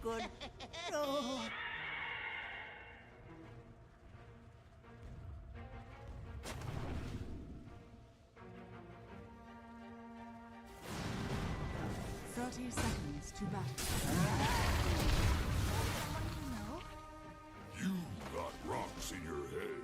good. Oh. 30 seconds to battle. You got rocks in your head.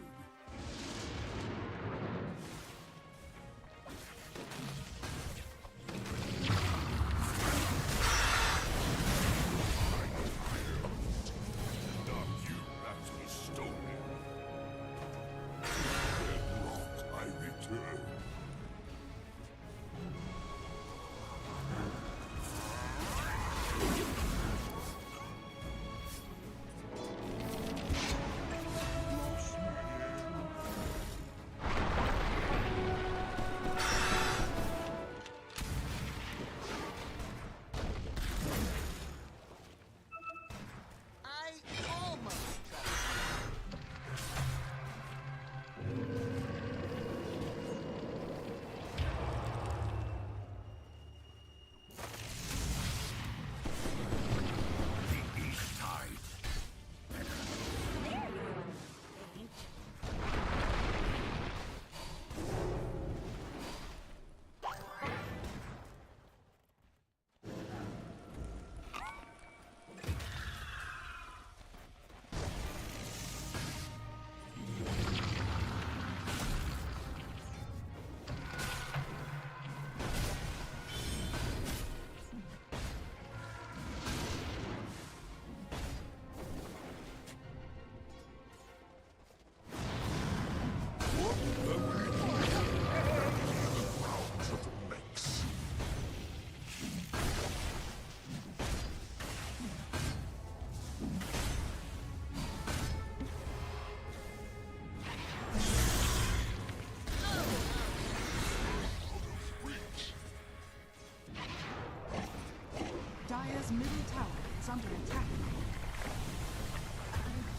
Dire's middle tower is under attack.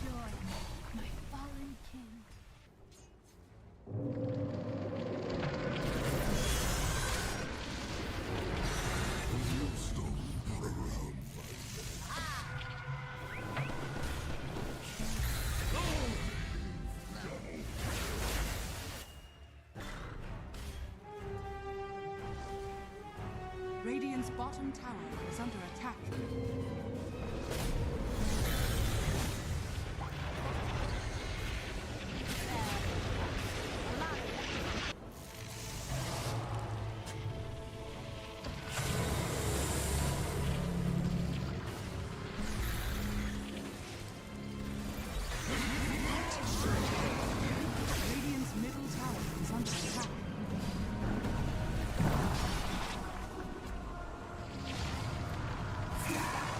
Joy, my fallen king. Radiant's bottom tower is under attack. Radiant's middle tower is under attack. Yeah.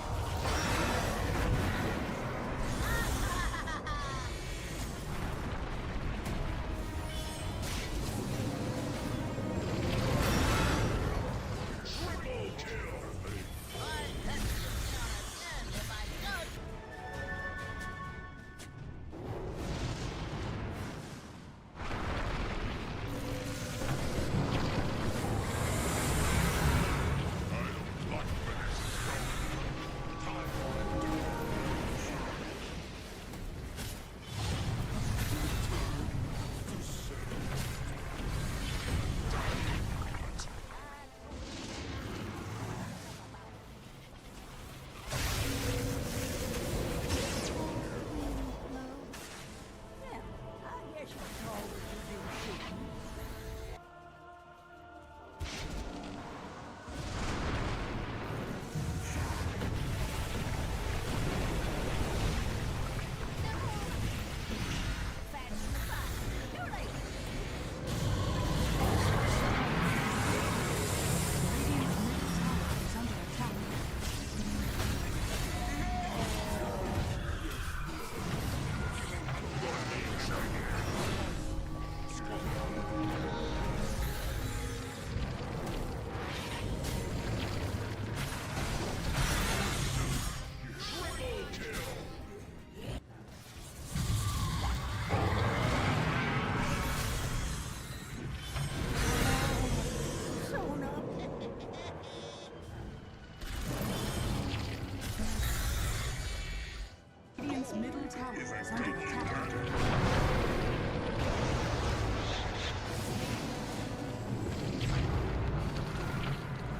is under attack.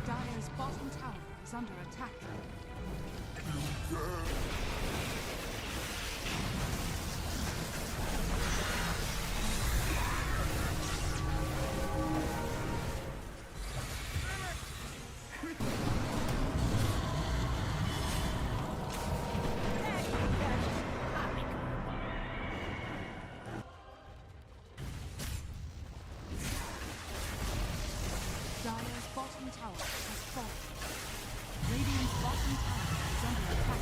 Dire's bottom tower is under attack. Dire's bottom tower has fallen. Radiant's bottom tower is under attack.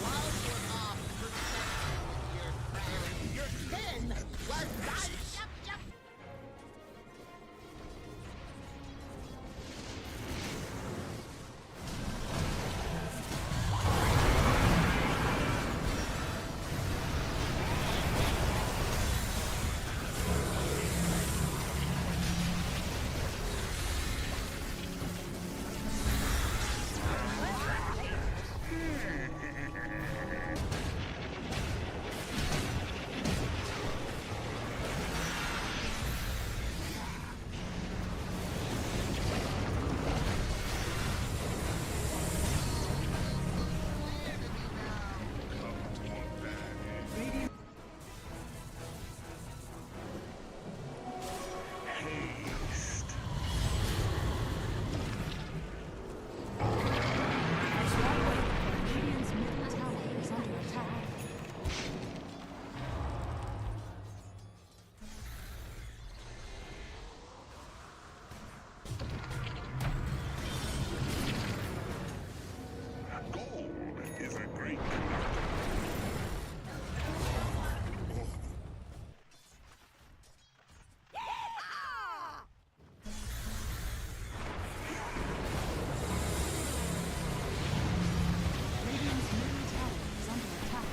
My arrow eyes broken. Radiant Radiant's middle tower is under attack. Gold is a great conductor. Radiant's middle tower is under attack.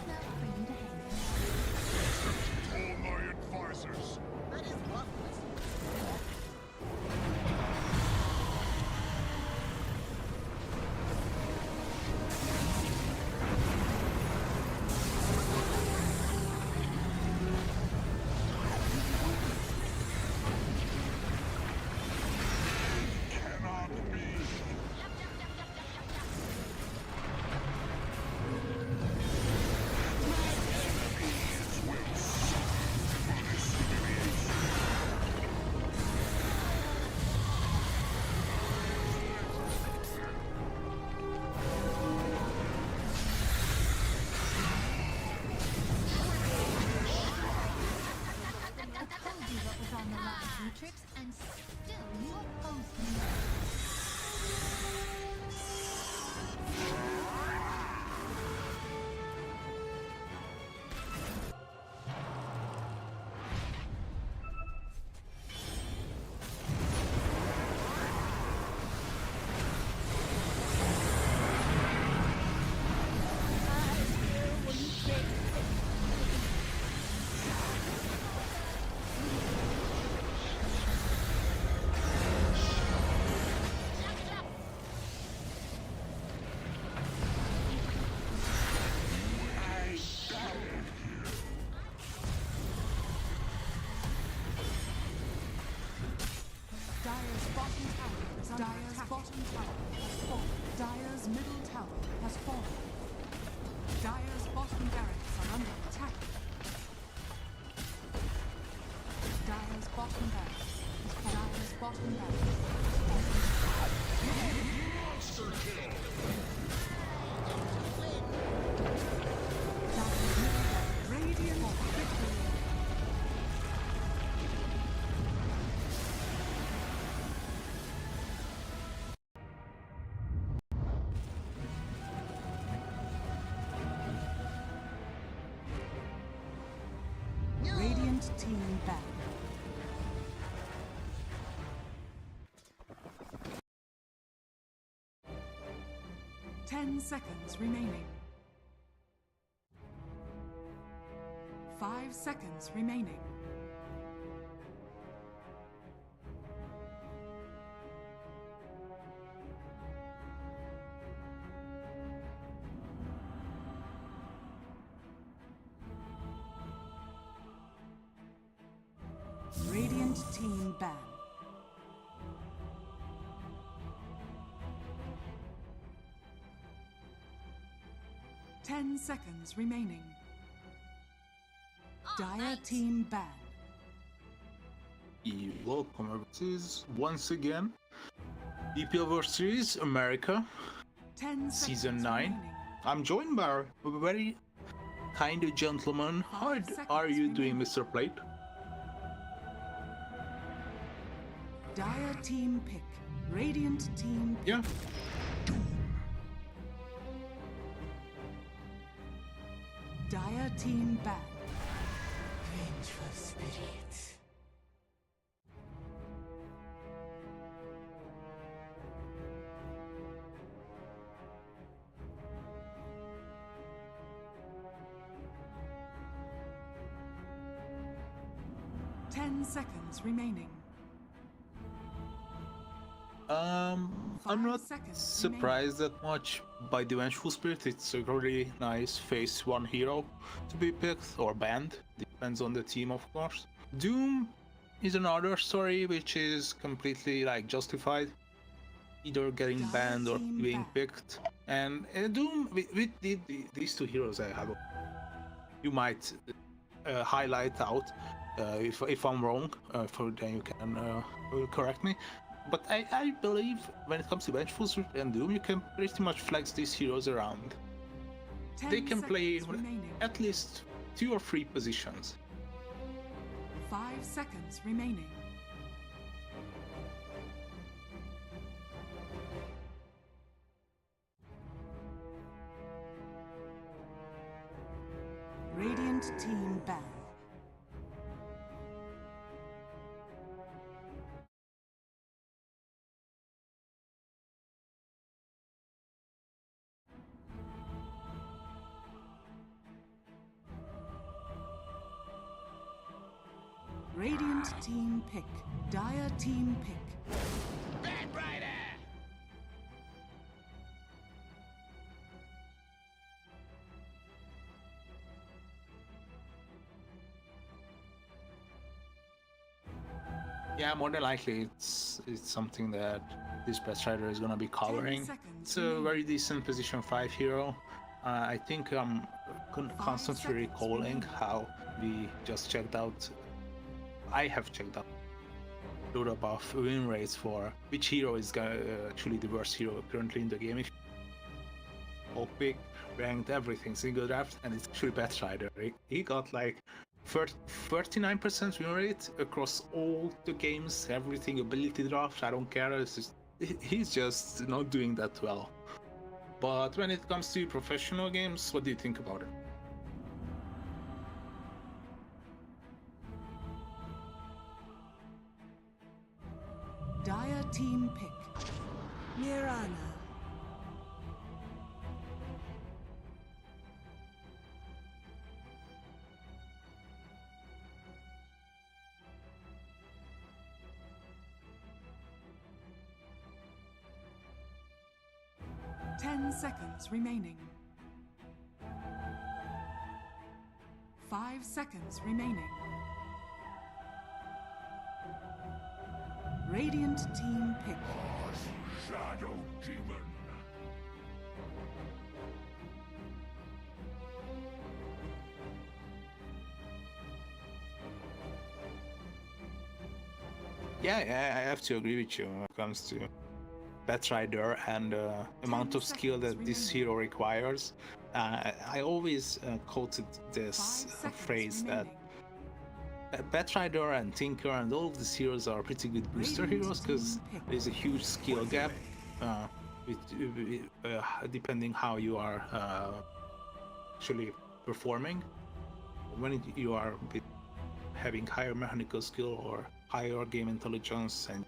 Enough for you to handle. All my advisors. That is loveless. Cannot be. Enemies will suffer for this humiliation. I told you what was on the line, Matrix, and still you opposed me. Dire's bottom tower is under attack. Dire's bottom tower has fallen. Dire's middle tower has fallen. Dire's bottom barracks are under attack. Dire's bottom barracks is Dire's bottom barracks. Monster kill! Dire's middle barracks. Radiant victory. Radiant team back. Ten seconds remaining. 5 seconds remaining. Radiant team ban. Ten seconds remaining. Dire team ban. Welcome overseas once again. EPL World Series America 10 Season seconds 9. remaining. I'm joined by a very kind gentleman. How are you doing, Mr. Plate? Dire team pick. Radiant team pick. Yeah. Dire team ban. Vengeful spirits. Ten seconds remaining. I'm not 5 seconds surprised that much by the Vengeful Spirit. It's a really nice phase 1 hero to be picked or banned. Depends on the team, of course. Doom is another story which is completely like justified, either getting banned or Team being banned. picked. And Doom with these two heroes I have, you might highlight out if I'm wrong. Then you can correct me. But I believe when it comes to Vengeful Spirit and Doom, you can pretty much flex these heroes around. 10 They can play seconds remaining. at least 2 or 3 positions. 5 seconds remaining. Radiant team ban. Radiant team pick. Dire team pick. Yeah, more than likely it's something that this best rider is gonna be covering. seconds It's a remaining. very decent position 5 hero. I think I'm constantly seconds recalling remaining. how we just checked out. I have checked out load above win rates for which hero is actually the worst hero currently in the game. If all pick, ranked, everything, single draft, and it's actually Bat Rider. He got like 39% win rate across all the games, everything, ability draft, I don't care. He's just not doing that well. But when it comes to professional games, what do you think about it? Dire team pick. Mirana. Ten seconds remaining. 5 seconds remaining. Radiant team pick. Shadow Demon. Yeah, I have to agree with you when it comes to Batrider and amount of skill that this hero requires. I always quoted this 5 seconds phrase that remaining. Batrider and Tinker and all of these heroes are pretty good booster Radiant heroes because team pick. there's a huge skill gap uh, depending how you are actually performing. When you are having higher mechanical skill or higher game intelligence and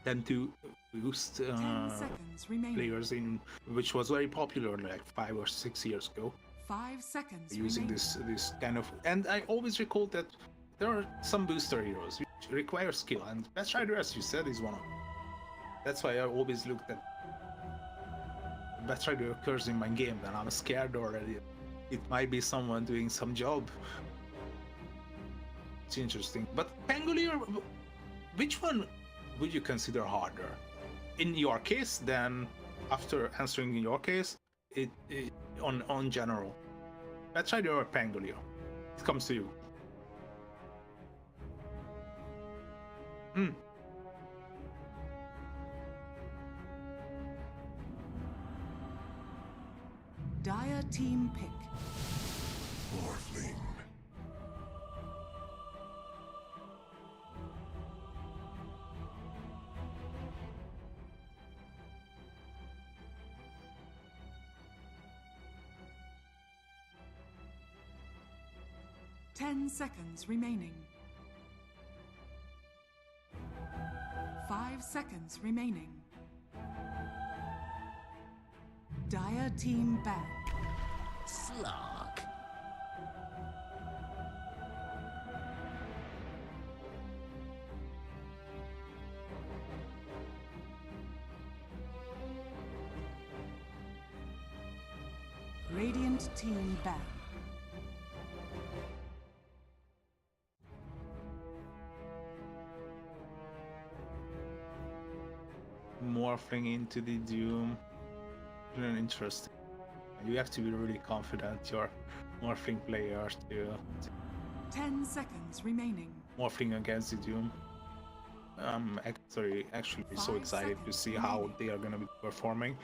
tend to boost 10 seconds remaining. players in, which was very popular like 5 or 6 years ago, 5 seconds using remaining. this kind of. And I always recall that there are some booster heroes which require skill, and Best Rider, as you said, is one of them. That's why I always looked at Best Rider occurs in my game, and I'm scared already. It might be someone doing some job. It's interesting. But Pangolier, which one would you consider harder? In your case, then after answering in your case, it on general. Let's try your Pangolier. It comes to you. Dire team pick. Morphling. 10 seconds remaining. 5 seconds remaining. Dire team ban. Slog. Radiant team ban. Morphing into the Doom. Interesting. You have to be really confident your morphling player to 10 seconds remaining. morphing against the Doom. I'm actually so 5 excited to seconds see how remaining. they are gonna be performing.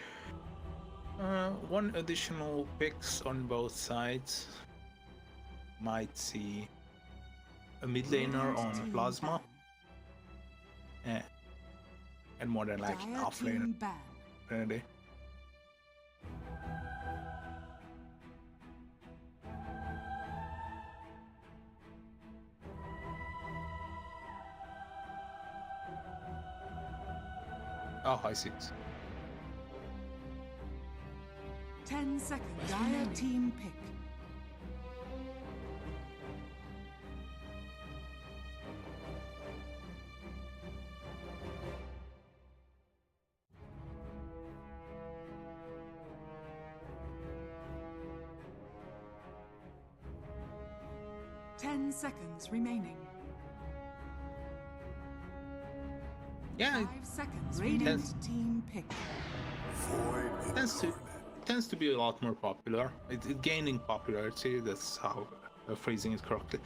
One additional picks on both sides. Might see a mid laner Radiant on team Plasma, ban. and more than likely Dire off laner. team ban. Ready? Oh, I see it. 10 seconds. Dire team pick. Ten seconds remaining. Yeah, 5 seconds. Radiant team pick. Void it tends to be a lot more popular. It's gaining popularity. That's how phrasing it correctly.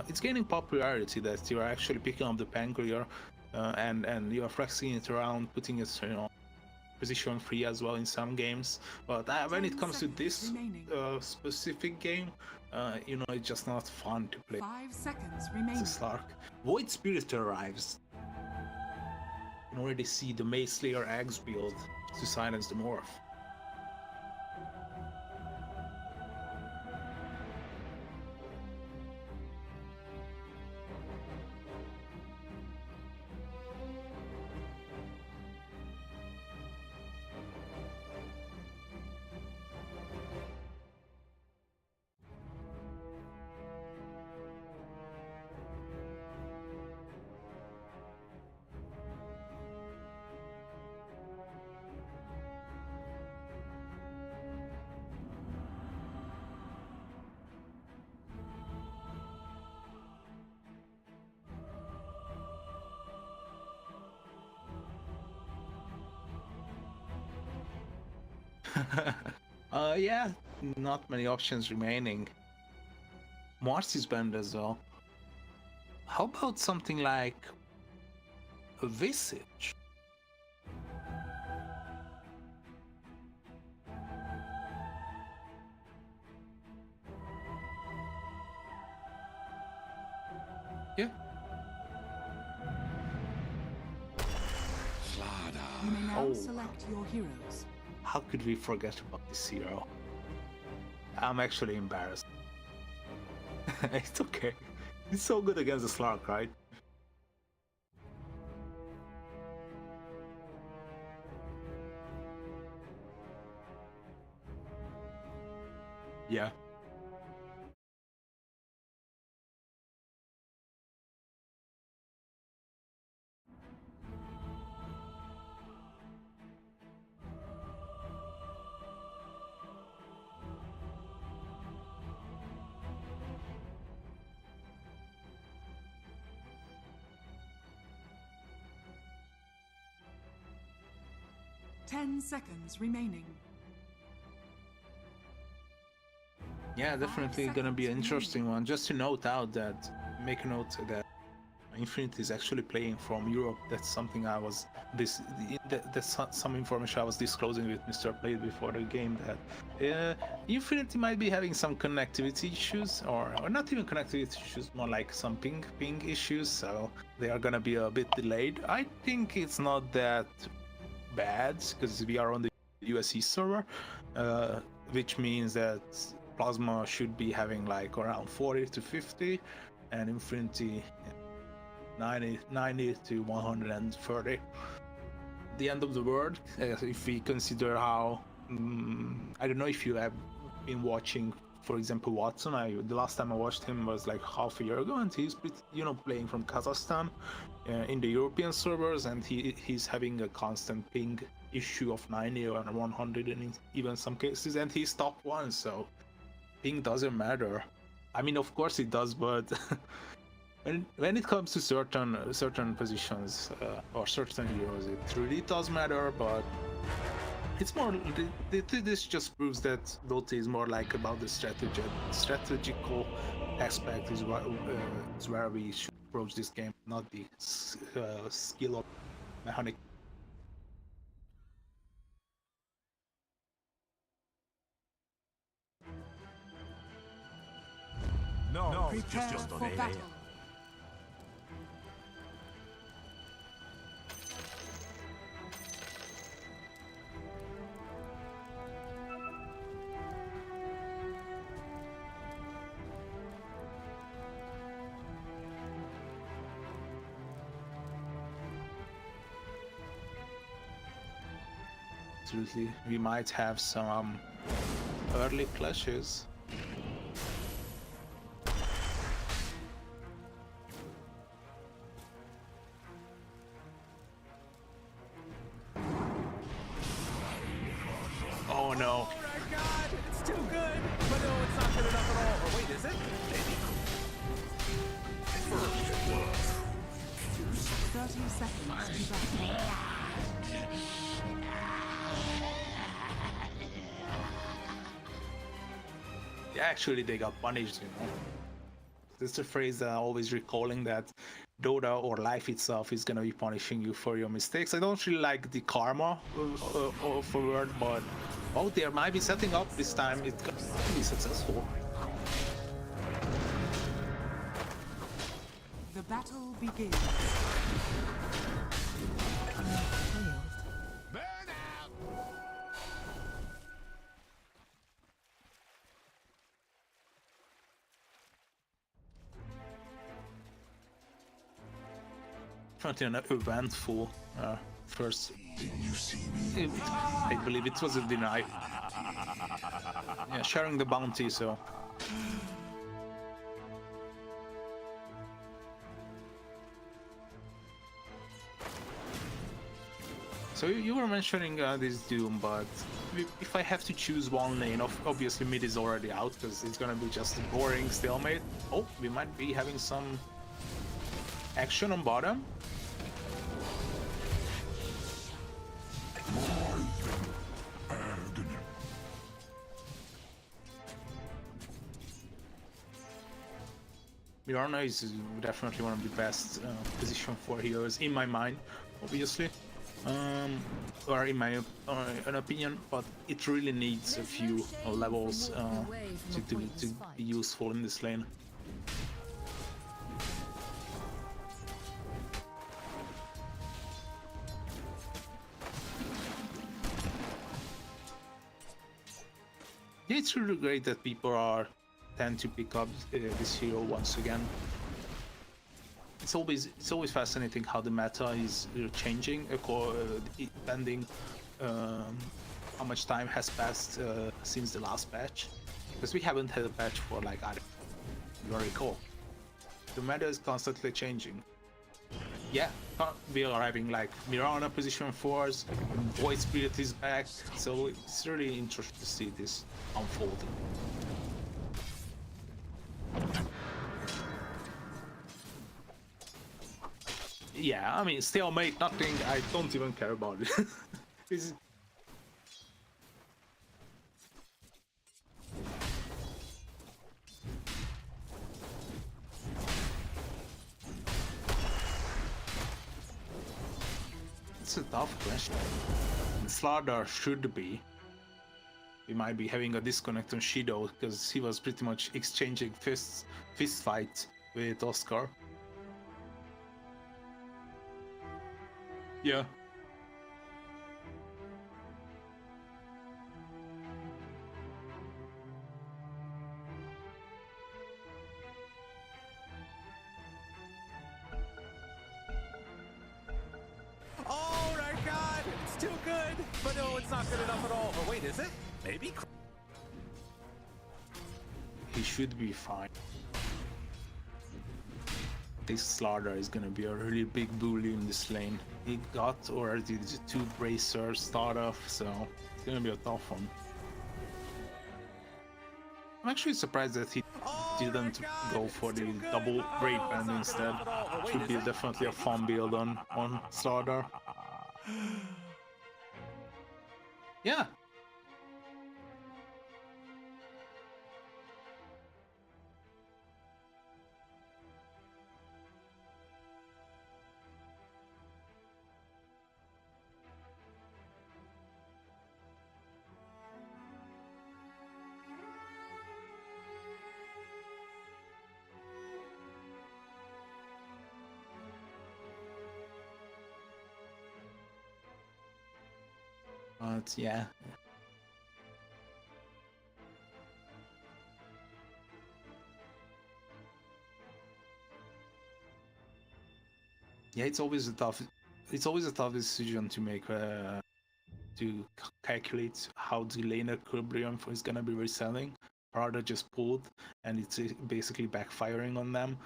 It's gaining popularity that you're actually picking up the Pangolier, and you're flexing it around, putting it position free as well in some games. But when 10 it comes to seconds this remaining. specific game, it's just not fun to play. 5 seconds It's remaining. a Slark. Void Spirit arrives. You can already see the Mace Slayer Axe build to silence the Morph. Yeah, not many options remaining. Mars is banned as well. How about something like a Visage? Yeah. You may now Oh. select your heroes. How could we forget about this hero? I'm actually embarrassed. It's okay. He's so good against the Slark, right? Yeah. Ten seconds remaining. Yeah, definitely gonna be an interesting one. Just to note out that, make a note that Infinity is actually playing from Europe. That's something I was that's some information I was disclosing with Mr. Play before the game, that Infinity might be having some connectivity issues, or not even connectivity issues, more like some ping issues. So they are gonna be a bit delayed. I think it's not that bad because we are on the USE server, which means that Plasma should be having like around 40 to 50, and Infinity 90 to 130. The end of the world, if we consider how I don't know if you have been watching, for example, Watson. The last time I watched him was like half a year ago, and he's playing from Kazakhstan in the European servers, and he's having a constant ping issue of 90 or 100 in even some cases, and he's top one. So ping doesn't matter. I mean, of course it does, but when it comes to certain positions or certain heroes, it really does matter. But it's more. This just proves that Dota is more like about the strategical aspect is where we should approach this game, not the skill or mechanic. No, Prepare just for battle. Absolutely, we might have some early clashes. Oh no. Oh my god, it's too good! But no, it's not good enough at all. Or wait, is it? Maybe. 30 seconds to battle. Yeah, actually they got punished, you know. It's a phrase that I'm always recalling, that Dota or life itself is gonna be punishing you for your mistakes. I don't really like the karma of a word, but oh, they might be setting up this time. It's gonna be successful. The battle begins. burn out! Definitely an eventful first. I believe it was a deny. Yeah, sharing the bounty, so. So you were mentioning this Doom, but if I have to choose one lane, obviously mid is already out because it's gonna be just a boring stalemate. Oh, we might be having some action on bottom. Mirana is definitely one of the best position for heroes in my mind, obviously, or in my an opinion. But it really needs a few levels to be useful in this lane. Yeah, it's really great that people tend to pick up this hero once again. It's always fascinating how the meta is changing depending how much time has passed since the last patch, because we haven't had a patch for like, I don't recall. The meta is constantly changing. Yeah, we are having like Mirana position 4s, Void Spirit is back, so it's really interesting to see this unfolding. Yeah, I mean, stalemate, nothing, I don't even care about it. It's... It's a tough question. Slardar should be. We might be having a disconnect on Shido because he was pretty much exchanging fist fights with Oscar. Yeah. Oh my god! It's too good! But no, it's not good enough at all. Or wait, is it? Maybe? He should be fine. This Slardar is gonna be a really big bully in this lane. He got already the 2 bracers start off, so it's gonna be a tough one. I'm actually surprised that he didn't go for the double Great Band instead. Should be definitely a fun build on Slardar. Yeah. But yeah. Yeah, it's always a tough decision to make to calculate how the lane equilibrium is gonna be reselling. Prada just pulled and it's basically backfiring on them,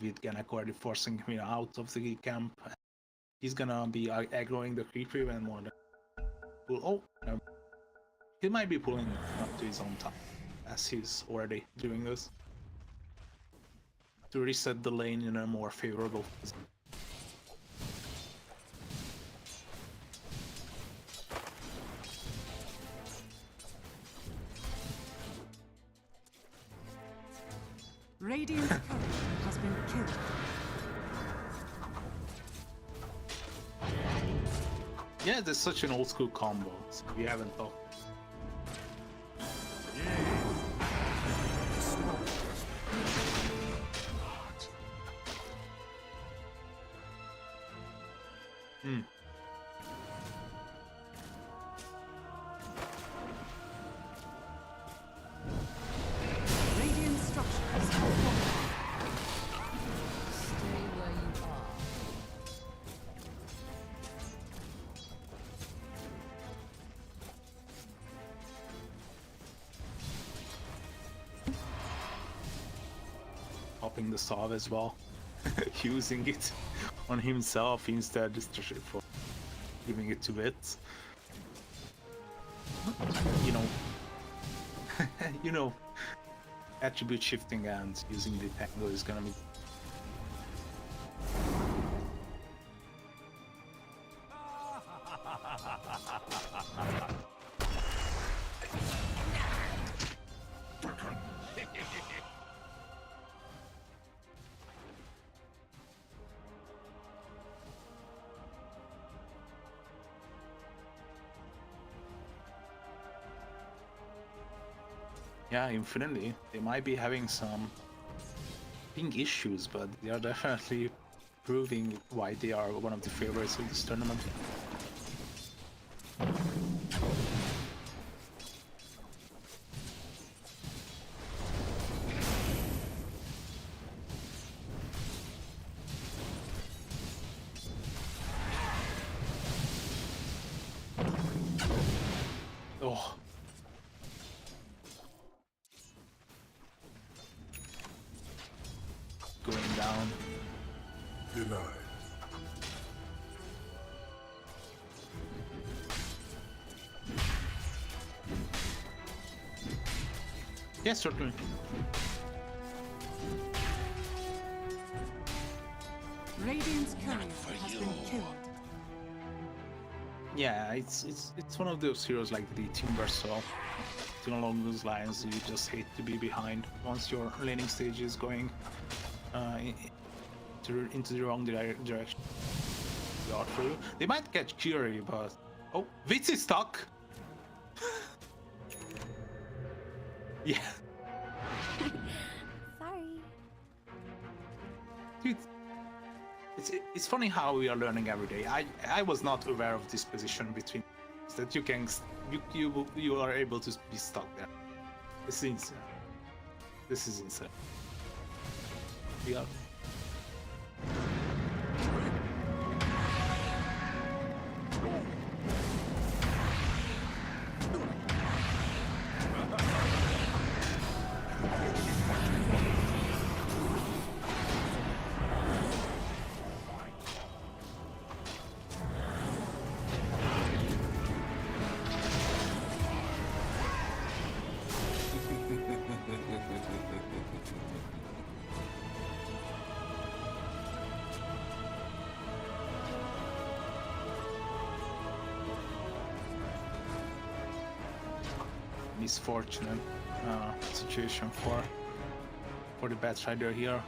with Ganac already forcing him out of the camp. He's gonna be aggroing the creepy and more than pull. Oh, no. He might be pulling up to his own time, as he's already doing this, to reset the lane in a more favorable position. Radiant's courier has been killed. Yeah, that's such an old school combo. So we haven't talked. Hmm. Radiant structures are fortified. Stay where you are. Popping the salve as well, using it on himself instead for giving it to it. You know, you know, attribute shifting and using the tango is gonna be. Yeah, infinitely. They might be having some ping issues, but they are definitely proving why they are one of the favorites of this tournament. Oh. Going down. Denied. Yes, certainly. Radiant's courier has been killed. Yeah, it's one of those heroes like the Timber Saw. Along those lines, you just hate to be behind once your laning stage is going into the wrong direction. God for you. They might catch Curie, but oh, Vitz is stuck. Yeah, Sorry. dude. It's funny how we are learning every day. I was not aware of this position between that you can you are able to be stuck there. This is insane. This is insane. Yeah. Misfortunate situation for the bad rider here.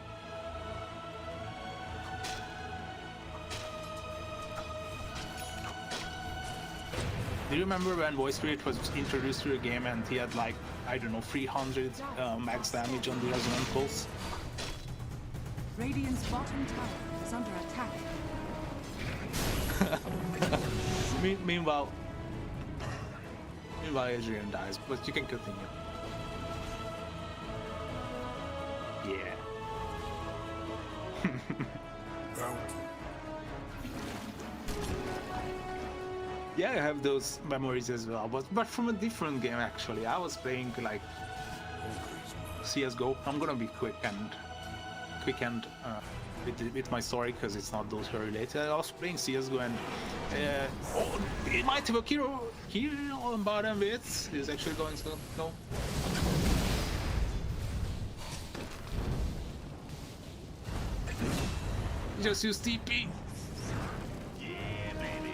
Do you remember when Voice Spirit was introduced to the game and he had like, I don't know, 300 max damage on the resonant pulse? Radiant's bottom tower is under attack. Meanwhile, Adrian dies, but you can continue. Yeah. Bounty. Yeah, I have those memories as well, but from a different game actually. I was playing like CS:GO. I'm gonna be quick and with my story because it's not those related. I was playing CS:GO and oh, it might have a hero here on bottom. Vitz is actually going to go. Just use TP. Yeah, baby.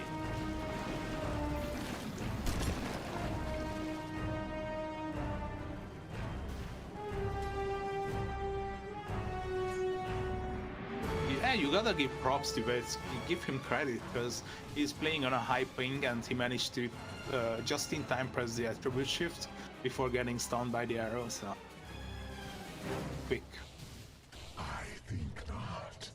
Yeah, you gotta give props to Vitz. You give him credit because he's playing on a high ping and he managed to just in time press the attribute shift before getting stunned by the arrow. So quick. I think not.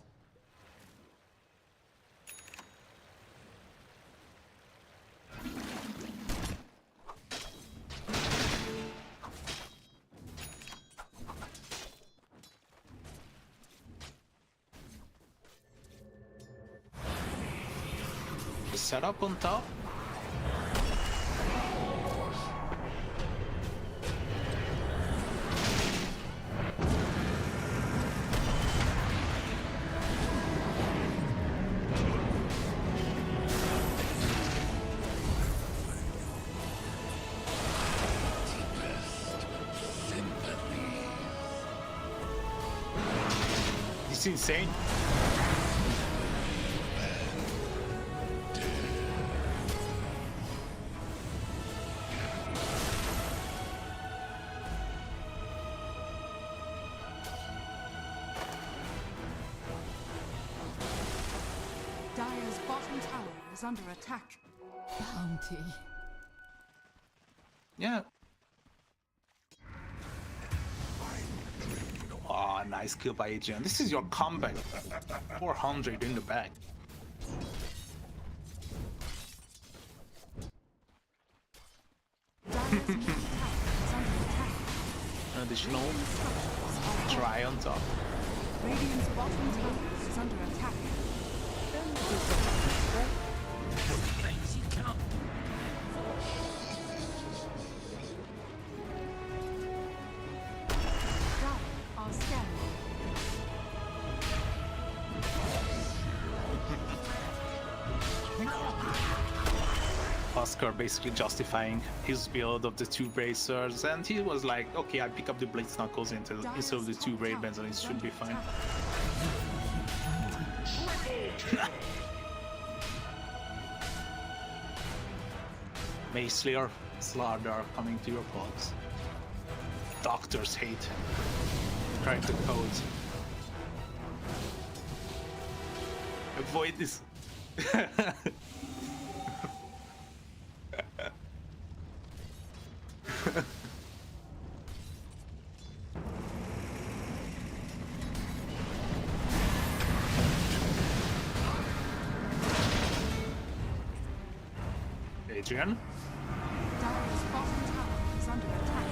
The setup on top. It's insane. Dire's bottom tower is under attack. Bounty. Yeah. nice kill by Adrian. This is your comeback. 400 in the bag. Dire's middle tower is under attack. An additional Radiant structures are try on top. Radiant's bottom tower is under attack. Lazy cunt. Dire are scanning. Oscar basically justifying his build of the two bracers, and he was like, okay, I pick up the blitz knuckles instead of the two ravens and it should be fine. Mace Slayer, Slardar coming to your pods. Doctors hate. Crack the codes. Avoid this. Adrian? Dire's bottom tower is under attack.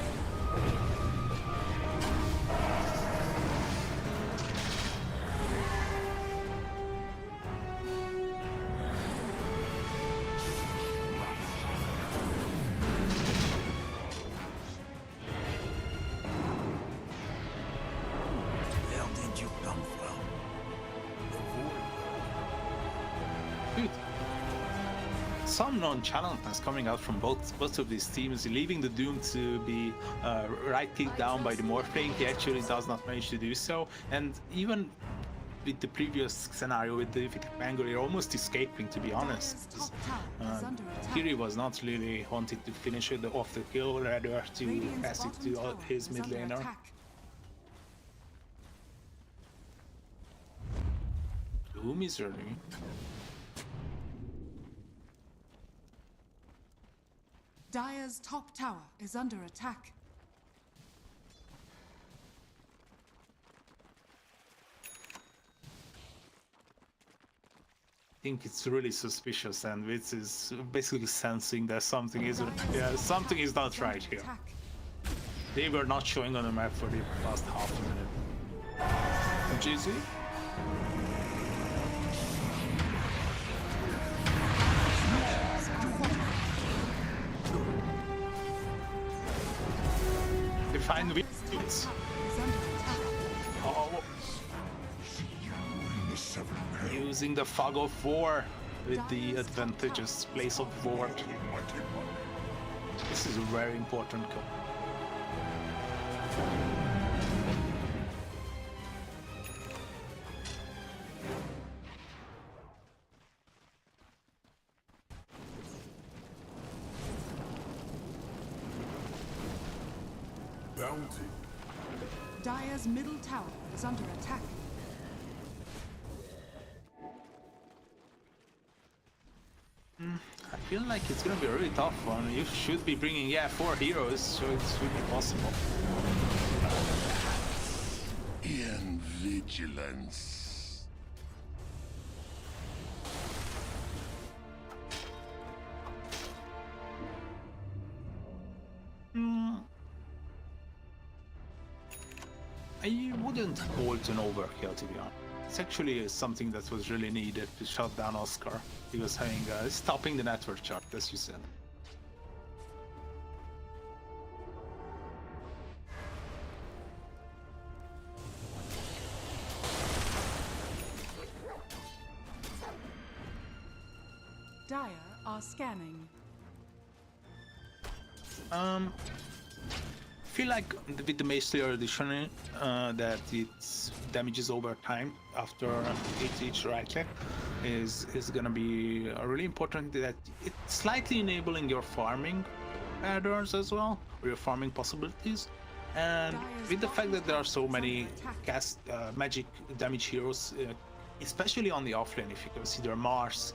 Where did you come from? Dude. Some nonchalantness coming out from both of these teams, leaving the Doom to be right-clicked down by the Morphling. He actually does not manage to do so, and even with the previous scenario with the Bangalore, almost escaping, to be honest. Dire's top tower is under attack. Kiri was not really wanting to finish it off the kill, rather to Radiant's pass it bottom to tower his is mid under laner. attack. Doom is early. Dire's top tower is under attack. I think it's really suspicious, and this is basically sensing that something something is not right here. Attack. They were not showing on the map for the past half a minute. GG. They find wins. Is under attack. Oh, The seven hell using the fog of war with the advantageous place of ward. mighty one. This is a very important kill. Bounty. Dire's middle tower is under attack. I feel like it's gonna be a really tough one. You should be bringing, 4 heroes, so it should be possible. In vigilance. I wouldn't call it an overkill, to be honest. It's actually something that was really needed to shut down Oscar. He was having stopping the network chart, as you said. Dire are scanning. Feel like with the Mace Slayer addition that its damages over time after each right click is gonna be really important. That it's slightly enabling your farming patterns as well, or your farming possibilities. And with the fact that there are so many cast magic damage heroes, especially on the offlane, if you consider Mars,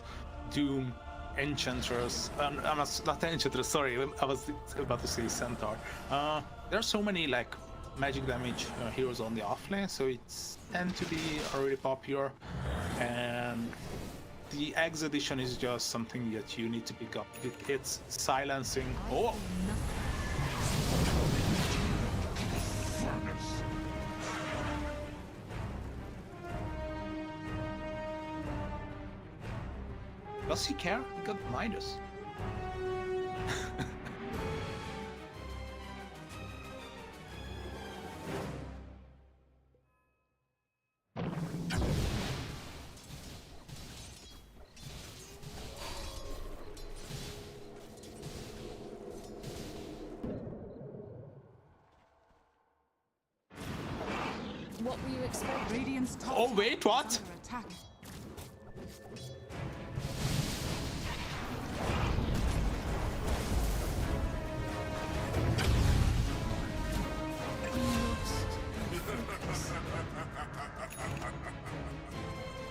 Doom, Enchantress, not Enchantress, sorry, I was about to say Centaur. There are so many like magic damage heroes on the offlane, so it's tend to be already popular. And the Eggs edition is just something that you need to pick up. It's silencing. Oh, does he care? He got Midas. What were you expecting? Radiant's top Oh tower wait, is what? under attack.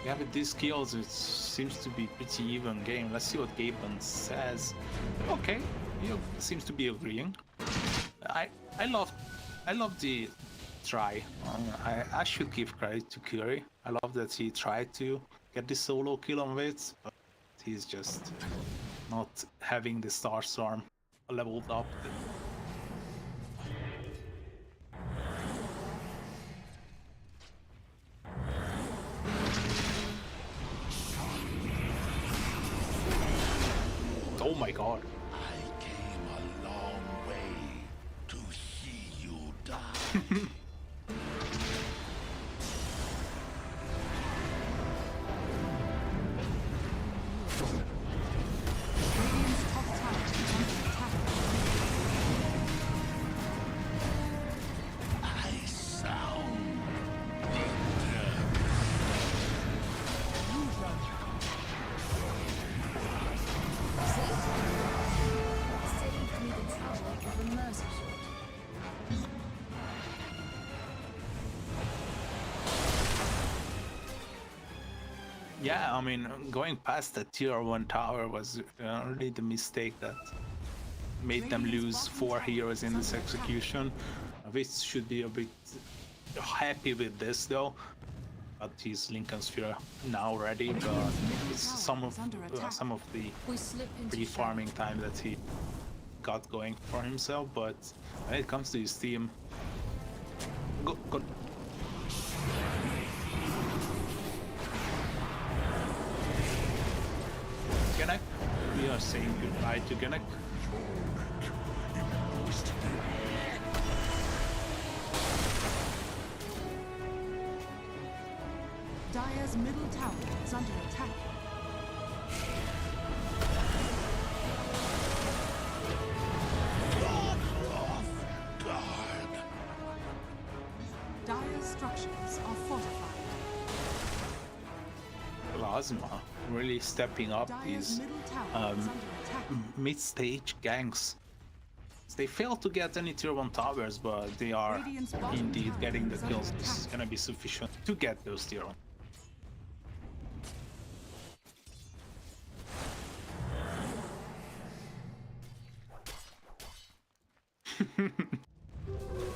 Yeah, with these skills, it seems to be pretty even game. Let's see what Gaben says. Okay, he seems to be agreeing. I love the try. I should give credit to Curry. I love that he tried to get the solo kill on it, but he's just not having the Star Storm leveled up. Oh my god. I came a long way to see you die. Radiant's top tower is under attack. I sound Saved me the trouble of a mercy shot. Yeah, I mean, going past the tier 1 tower was really the mistake that made them lose 4 heroes in this execution. Whis should be a bit happy with this though. But his Lincoln Sphere now ready, but it's some of the We slip into pre-farming time that he got going for himself. But when it comes to his team, go. Gennett, we are saying goodbye to Gennett. Dire's middle tower is under attack. Dire's structures are fortified. Plasma really stepping up Dire's these middle tower is under attack. mid-stage ganks. They failed to get any tier 1 towers, but they are Radiant's bottom indeed tower getting the is under kills. This is attack. gonna be sufficient to get those tier 1.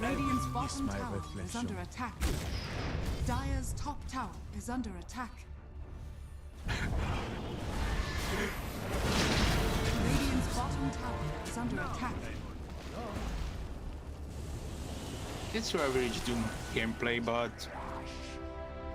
Radiant's bottom my tower is reflection. under attack. Dire's top tower is under attack. Radiant's bottom tower is under attack. It's your average Doom gameplay, but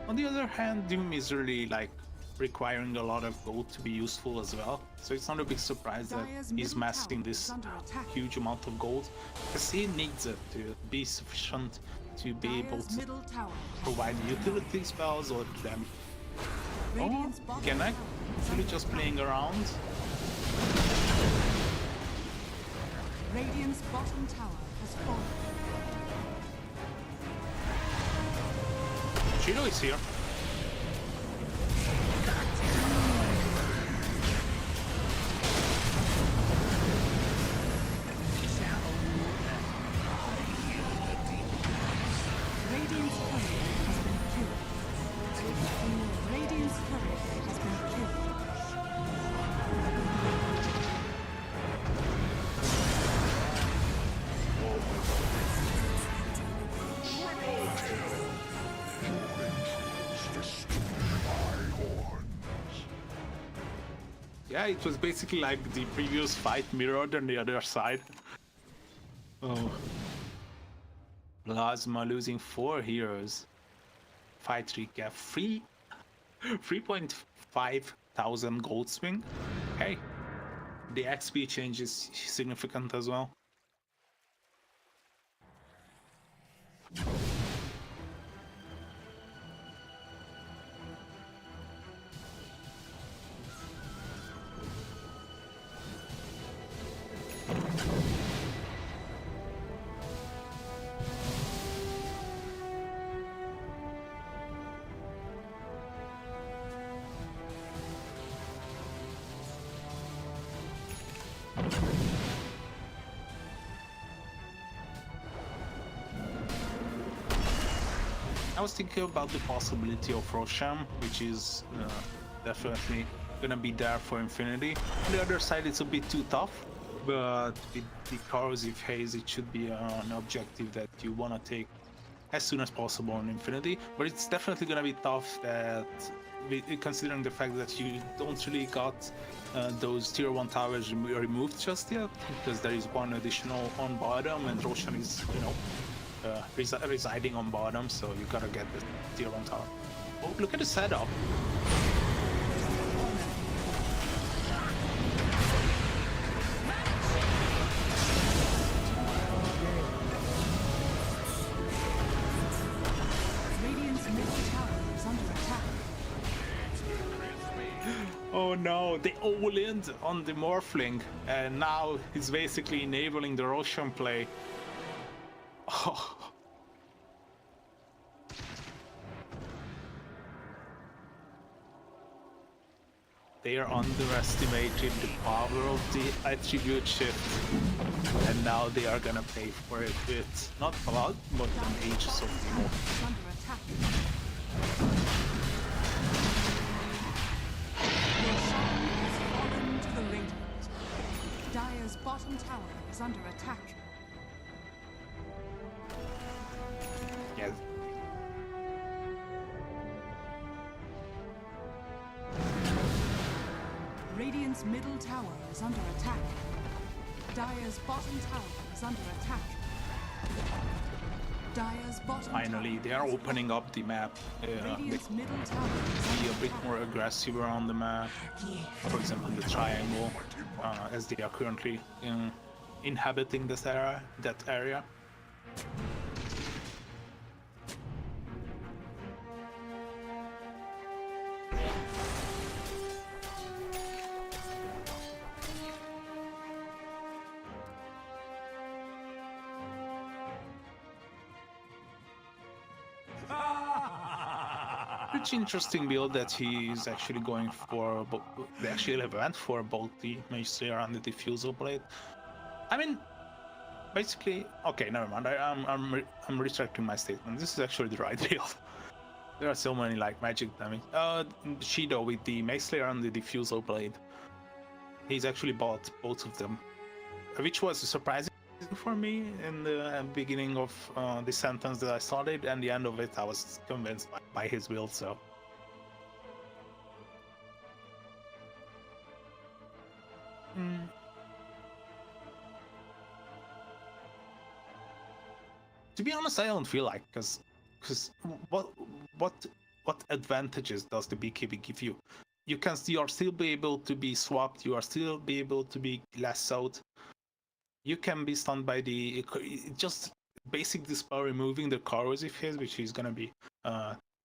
on the other hand, Doom is really like requiring a lot of gold to be useful as well. So it's not a big surprise that Dire's he's middle masking tower this is under attack. huge amount of gold, because he needs it to be sufficient to be able Dire's to middle tower has provide been utility spells or them. Oh, Radiant's bottom can I? tower is Really under just attack. playing around? Radiant's bottom tower has fallen. Shido is here. Radiant's courier has been killed. Radiant's courier has been killed. Yeah, it was basically like the previous fight mirrored on the other side. Oh. Plasma losing 4 heroes. Fight recap. 3.5 thousand gold swing. Hey, the XP change is significant as well. I was thinking about the possibility of Roshan, which is definitely gonna be there for Infinity. On the other side, it's a bit too tough, but with the corrosive haze, it should be an objective that you wanna take as soon as possible in Infinity. But it's definitely gonna be tough that, considering the fact that you don't really got those tier 1 towers removed just yet, because there is one additional on bottom, and Roshan is, you know, residing on bottom, so you gotta get the tier 1 tower. Oh, look at the setup. Radiant's middle tower is under attack. Oh no, they all in on the Morphling, and now he's basically enabling the Roshan play. Oh. They are underestimating the power of the attribute shift, and now they are gonna pay for it with not blood, but the Aegis of the Immortal. Is under attack. Roshan has fallen to the Radiant. Dire's bottom tower is under attack. Yes. Radiant's middle tower is under attack. Dire's bottom tower is under attack. Dire's bottom Finally, tower they are is opening up the map. They Radiant's middle tower is be under a bit attack. more aggressive around the map. For example, the triangle, as they are currently inhabiting this area, that area. Which interesting build that he is actually going for. They actually went for both the Mage Slayer and the Diffusal Blade. I mean, basically, okay, never mind. I'm retracting my statement. This is actually the right build. There are so many like magic damage. Shido with the Mage Slayer and the Diffusal Blade. He's actually bought both of them, which was surprising for me in the beginning of the sentence that I started, and the end of it I was convinced by his build. So to be honest, I don't feel like, because what advantages does the BKB give you? You are still be able to be swapped. You are still be able to be lassoed. You can be stunned by the just basic dispel, removing the corrosive haze, which is gonna be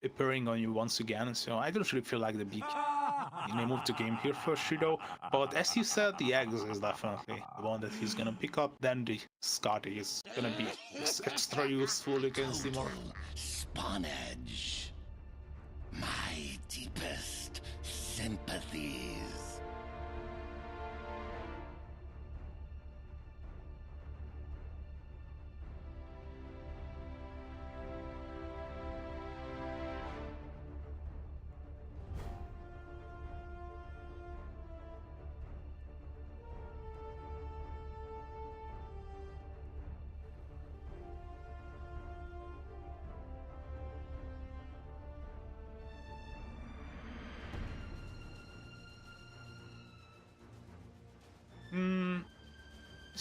appearing on you once again. So I don't really feel like the big name of the game here for Shido. But as you said, the Aegis is definitely the one that he's gonna pick up. Then the Scotty is gonna be extra useful against the more. Spawn Edge. My deepest sympathies.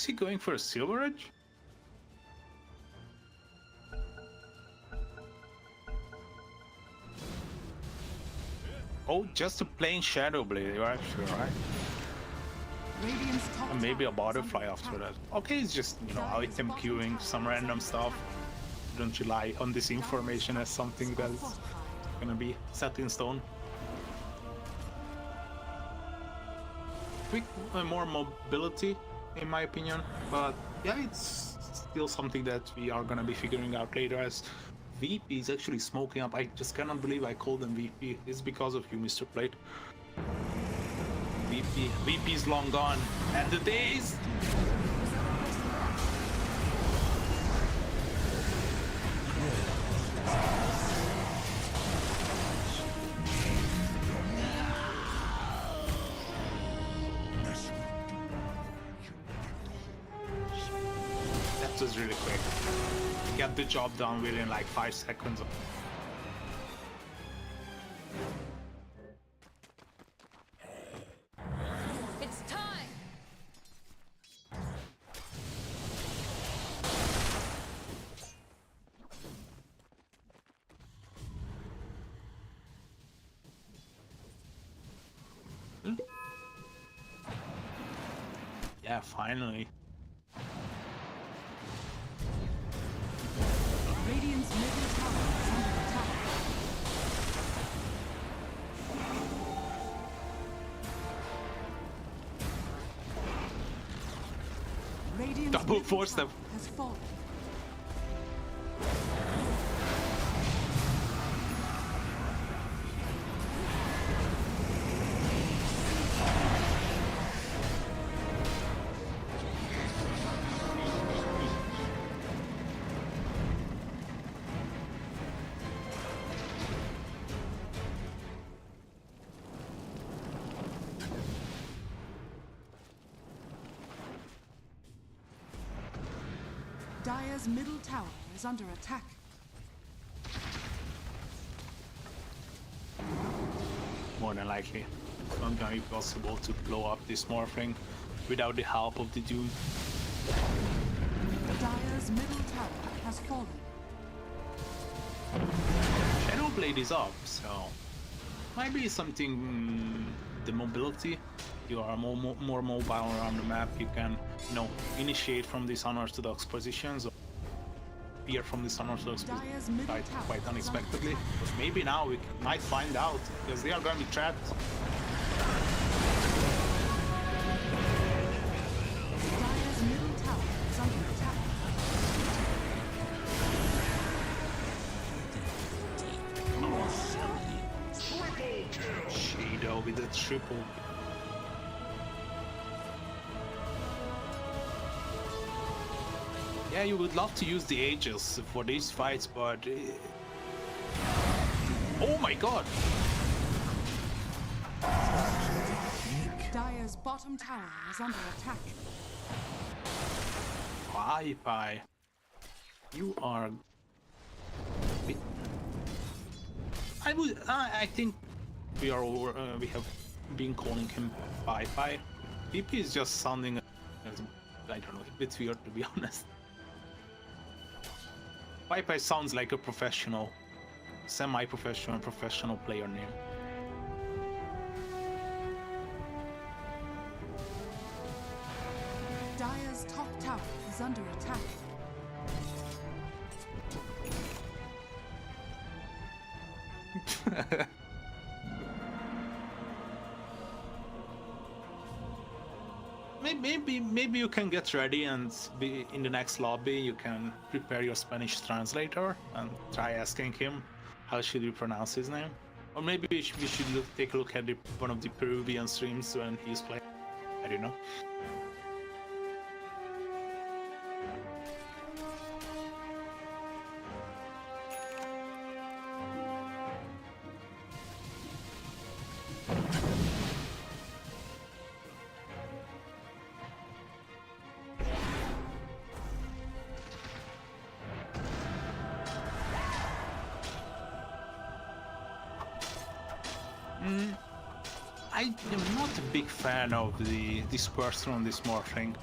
Is he going for a Silver Edge? Oh, just a plain Shadow Blade, you're actually right. Radiant's top And maybe a tower is under butterfly after attack. that. Okay, it's just, you know, item queuing, some random stuff. Don't rely on this information as something that's gonna be set in stone. Quick, more mobility, in my opinion, but yeah, it's still something that we are gonna be figuring out later as VP is actually smoking up. I just cannot believe I called him VP. It's because of you, Mr. Plate. VP is long gone, and the days. That was really quick. Get the job done within like 5 seconds. It's time! Yeah, finally. Radiant's middle tower is under attack. Radiant's Double middle force tower them. has fallen. Dire's middle tower is under attack. More than likely. It's not gonna be possible to blow up this Morphling without the help of the dude. Dire's middle tower has fallen. Shadow Blade is up, so might be something. The mobility. You are more mobile around the map. You can, you know, initiate from these unorthodox positions or appear from these unorthodox Dire's middle positions tower quite is under unexpectedly. attack. But maybe now we might find out because they are gonna be trapped. Dire's middle tower is under attack. Shadow with a triple. Yeah, you would love to use the Aegis for these fights, but oh my god! Dire's bottom tower is under attack. Bye. You are. I think we are over. We have been calling him Bye. PP is just sounding as, I don't know, a bit weird to be honest. Bye sounds like a professional, semi-professional, professional player name. Dire's top tower is under attack. Maybe you can get ready and be in the next lobby. You can prepare your Spanish translator and try asking him how should you pronounce his name. Or maybe we should take a look at one of the Peruvian streams when he's playing. I don't know. I am not a big fan of this person on this Morphling.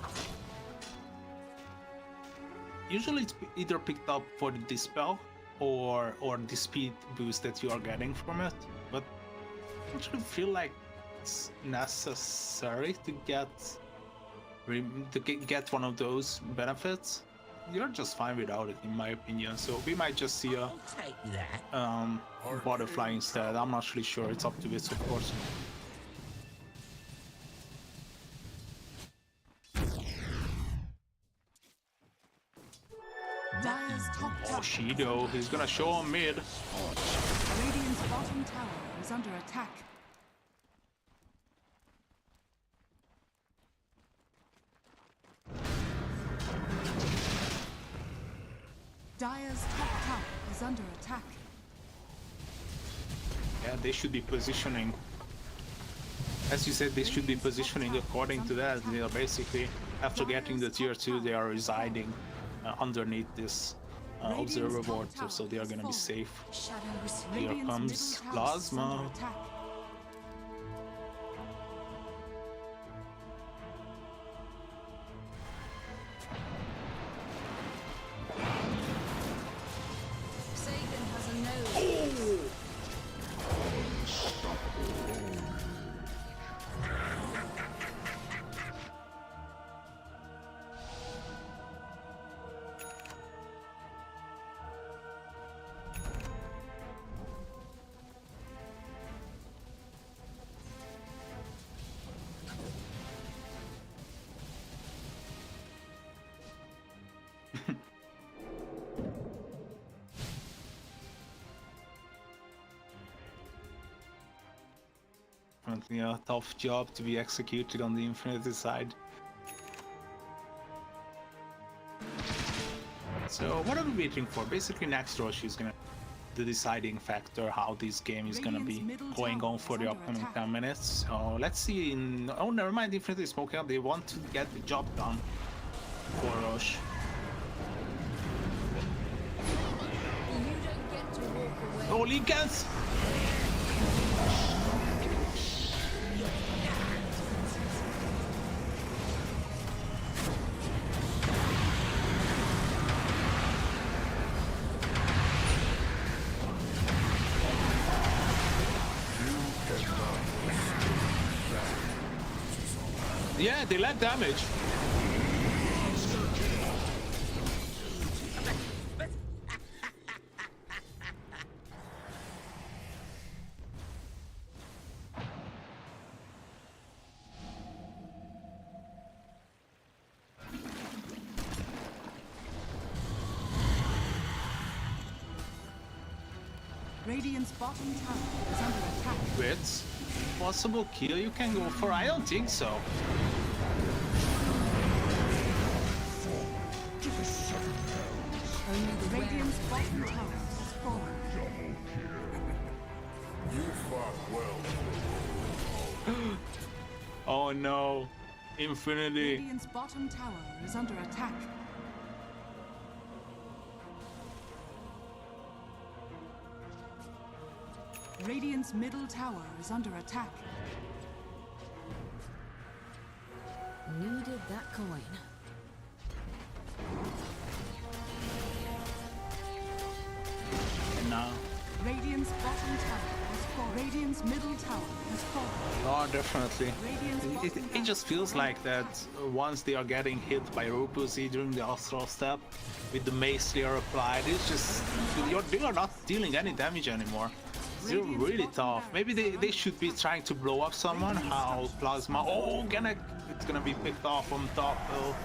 usually it's either picked up for the dispel or the speed boost that you are getting from it, but I don't really feel like it's necessary to get one of those benefits. You're just fine without it, in my opinion. So we might just see a I'll take that. butterfly instead. I'm not really sure. It's up to it, of course. Dire's top Oh, tower. Shido, he's gonna show him mid. Radiant's bottom tower is under attack. Dire's top tower is under attack. Yeah, they should be positioning. As you said, they should be positioning according to that. They are basically, after getting the tier 2, they are residing underneath this observer board, so they are gonna be safe. Here Radiant's comes middle tower is Plasma. under attack. Sagan has a nose. Definitely a tough job to be executed on the Infinity side. So what are we waiting for? Basically next rush is gonna the deciding factor how this game is gonna be going on for the upcoming 10 minutes. So let's see in oh never mind, Infinity is smoking up. They want to get the job done for rush. You don't get to walk away. Oh, Lincolns! Yeah, they let damage. Radiant's bottom tower is under attack. With possible kill you can go for? I don't think so. Only the Radiant's bottom tower has fallen. You fought well. Oh no. Infinity. Radiant's bottom tower is under attack. Radiant's middle tower is under attack. needed that coin. And now. Radiant's bottom tower has fallen. Radiant's middle tower has fallen. Oh, definitely. Radiant's It just feels like that once they are getting hit by Rokuzi during the Astral Step with the Mace Slayer applied, it's just they are not dealing any damage anymore. They're really tough. Maybe they should be trying to blow up someone. How Plasma? Oh, it's gonna be picked off on top. Oh,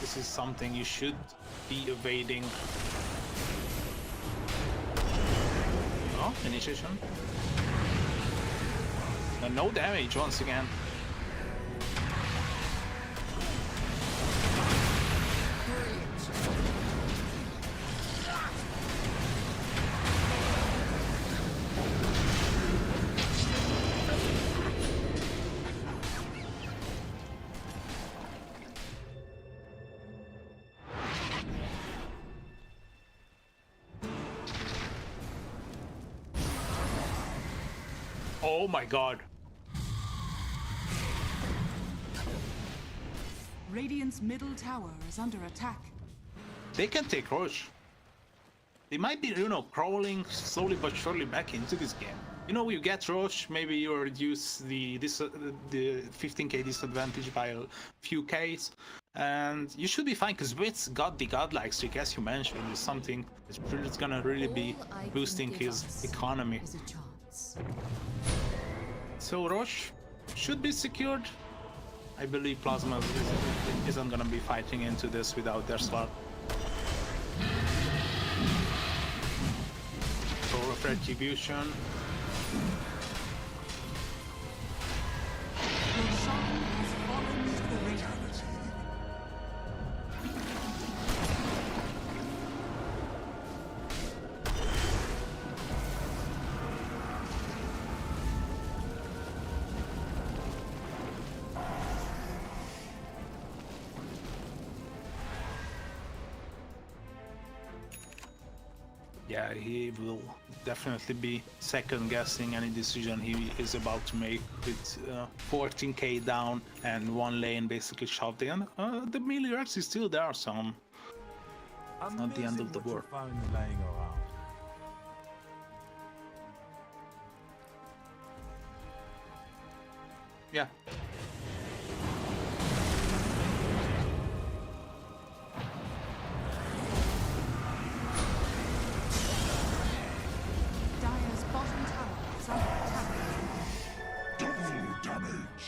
this is something you should be evading. Oh, initiation. And no damage once again. Oh my god. Radiant's middle tower is under attack. they can take Roche. They might be, you know, crawling slowly but surely back into this game. You know, you get Roche, maybe you reduce the 15k disadvantage by a few Ks, and you should be fine, because Wit's got the godlike streak, as you mentioned, is something that's gonna really be All I can boosting give his us economy. is a chance. So Roche should be secured. I believe Plasma isn't gonna be fighting into this without their slot. Throw of Retribution. Roshan has fallen to the ring. Yeah, he will definitely be second guessing any decision he is about to make with 14k down and one lane basically shoved in. The melee Rex is still there, so it's not the end of the world. Found laying around. Yeah. Dire's bottom tower is under attack. Double damage.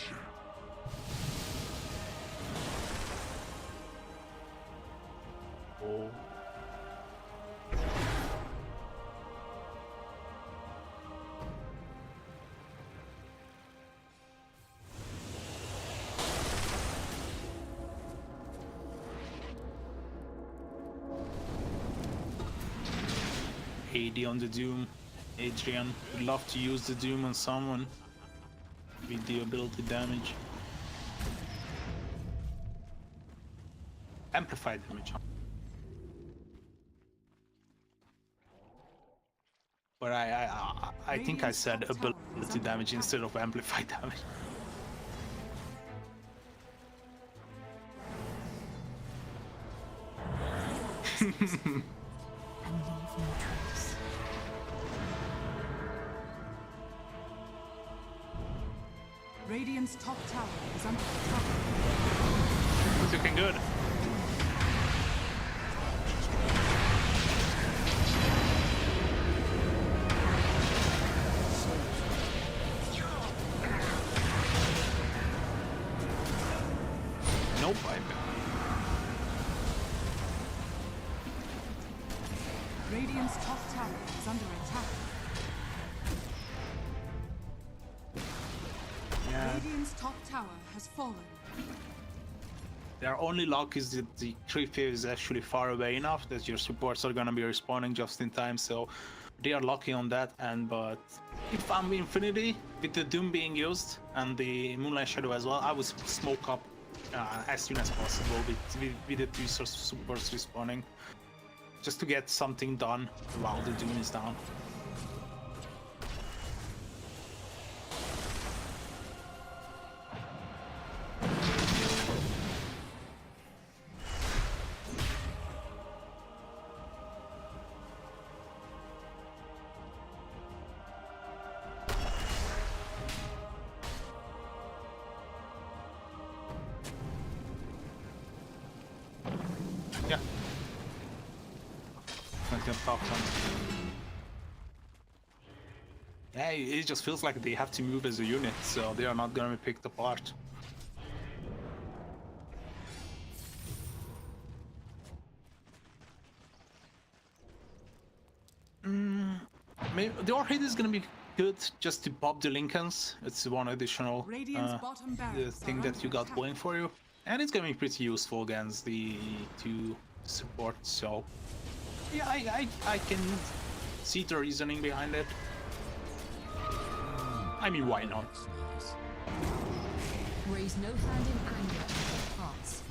Oh. AD on the Doom. Adrian would love to use the Doom on someone with the ability damage. Amplified damage. But I think I said ability damage instead of amplified damage. And leave no trace. Radiant's top tower is under attack. It's looking good. Nope, Radiant's top tower is under attack. yeah. Radiant's top tower has fallen. Their only luck is that the creep wave is actually far away enough that your supports are gonna be respawning just in time, so they are lucky on that end. But if I'm Infinity, with the Doom being used and the Moonlight Shadow as well, I would smoke up as soon as possible with the two supports respawning, just to get something done while the Doom is down. Yeah. Like the top one. Yeah, it just feels like they have to move as a unit, so they are not gonna be picked apart. Maybe the Orchid is gonna be good just to pop the Lincolns. It's one additional Radiant's bottom barracks thing are that you under got attack. going for you, and it's gonna be pretty useful against the two supports. So yeah, I can see the reasoning behind it. I mean, why not? Raise no hand in anger at their hearts.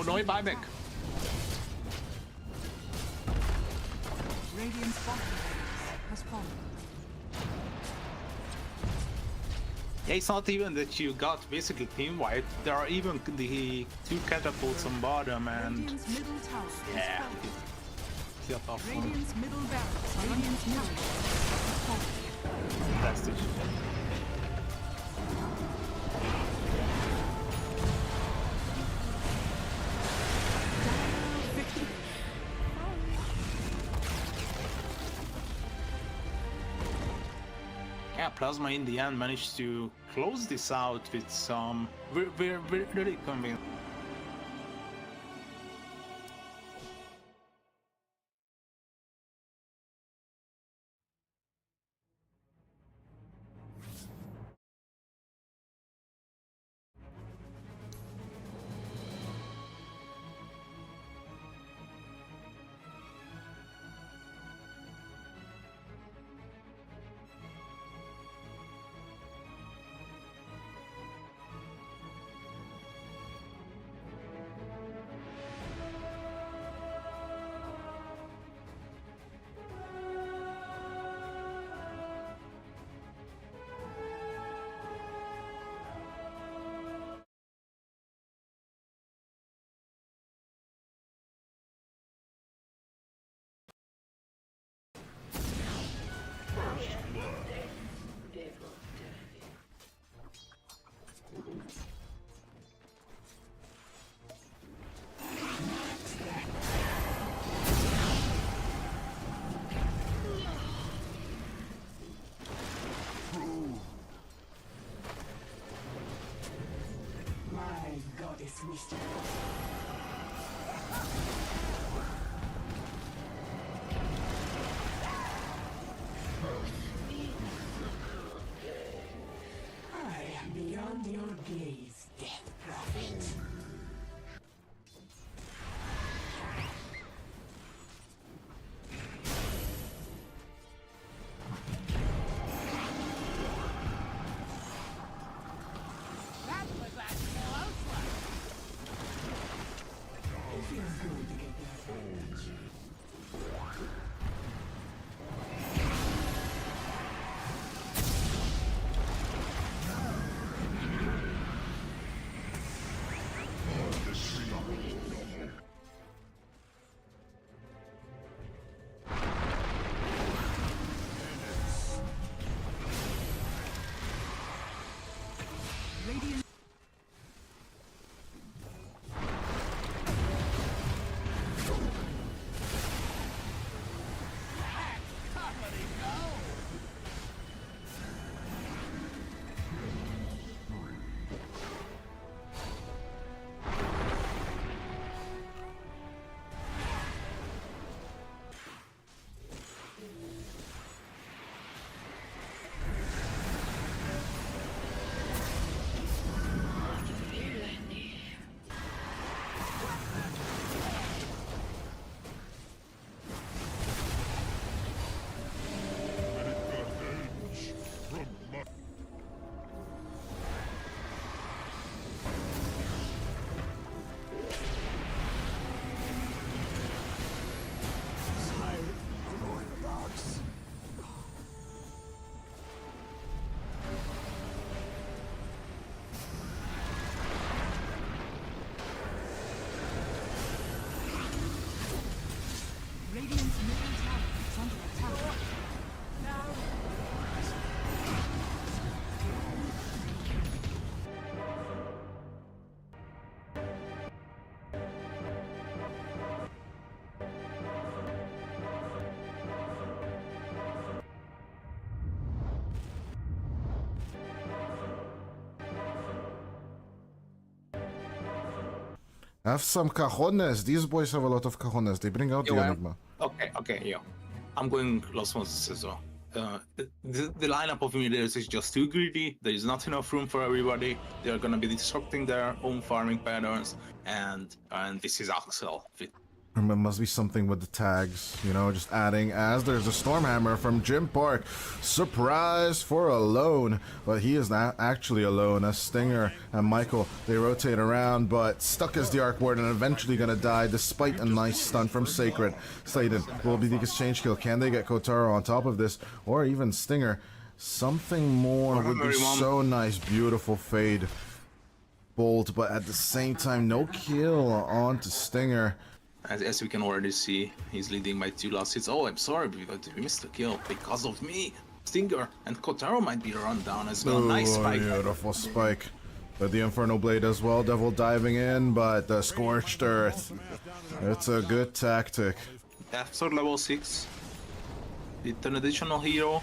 Oh no, buyback. Radiant's bottom barracks has fallen. Yeah, it's not even that you got basically team wipe. There are even the 2 catapults on bottom and Radiant's middle tower yeah, has fallen. killed off one. Radiant's middle barracks. Radiant's middle barracks has fallen. Fantastic. Victory. Yeah, Plasma in the end managed to close this out with some we're really convinced. Radiant. Radiant's middle tower is under attack. Have some cajones. These boys have a lot of cajones. They bring out the Enigma. Okay, yeah. I'm going Los Montes as well. The lineup of invaders is just too greedy. There is not enough room for everybody. They're gonna be disrupting their own farming patterns, and this is Axel It must be something with the tags, you know, just adding as there's a Stormhammer from Jim Park. Surprise for alone, but he is not actually alone as Stinger and Michael, they rotate around, but stuck as the Arc Warden and eventually gonna die despite a nice stun from Sacred. Slayden will be the exchange kill. Can they get Kotaro on top of this, or even Stinger? Something more would be so nice. Beautiful fade bolt, but at the same time, no kill onto Stinger. As we can already see, he's leading by 2 last hits. Oh, I'm sorry, but we missed the kill because of me. Stinger and Kotaro might be run down as well. Nice spike. Beautiful spike. But the Inferno Blade as well. Devil diving in, but the Scorched Earth. It's a good tactic. After level 6, with an additional hero.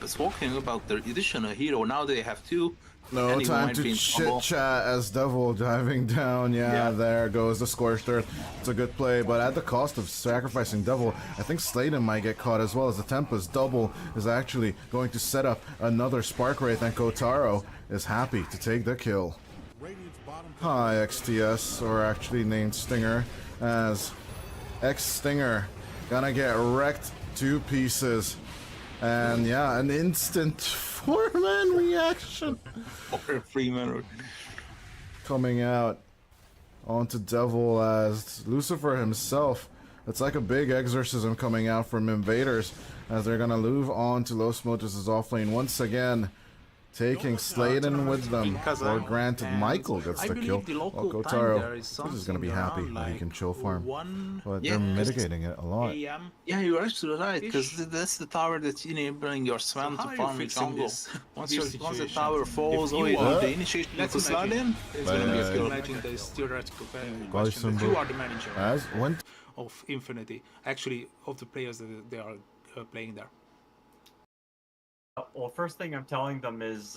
Talking about the additional hero, now they have 2. No time to chit chat as Devil diving down. Yeah, there goes the Scorched Earth. It's a good play, but at the cost of sacrificing Devil, I think Slayden might get caught as well, as the Tempest double is actually going to set up another Spark Wraith, and Kotaro is happy to take the kill. Hi, XTS, or actually named Stinger, as X-Stinger gonna get wrecked 2 pieces. And yeah, an instant 4-man reaction. Or 3-man. Coming out onto Devil as Lucifer himself. It's like a big exorcism coming out from Invaders as they're gonna move on to Los Motos' offlane once again, taking Slayden with them. Or granted, Michael gets the kill. Well, Kotaro is gonna be happy that he can chill farm, but they're mitigating it a lot. Yeah, you're actually right, because that's the tower that's enabling your Swan to farm the jungle. Once the tower falls, the initiation lets us slide in. It's gonna be a skill. Imagine this theoretical question. If you are the manager of Infinity, actually of the players that they are playing there. Well, first thing I'm telling them is,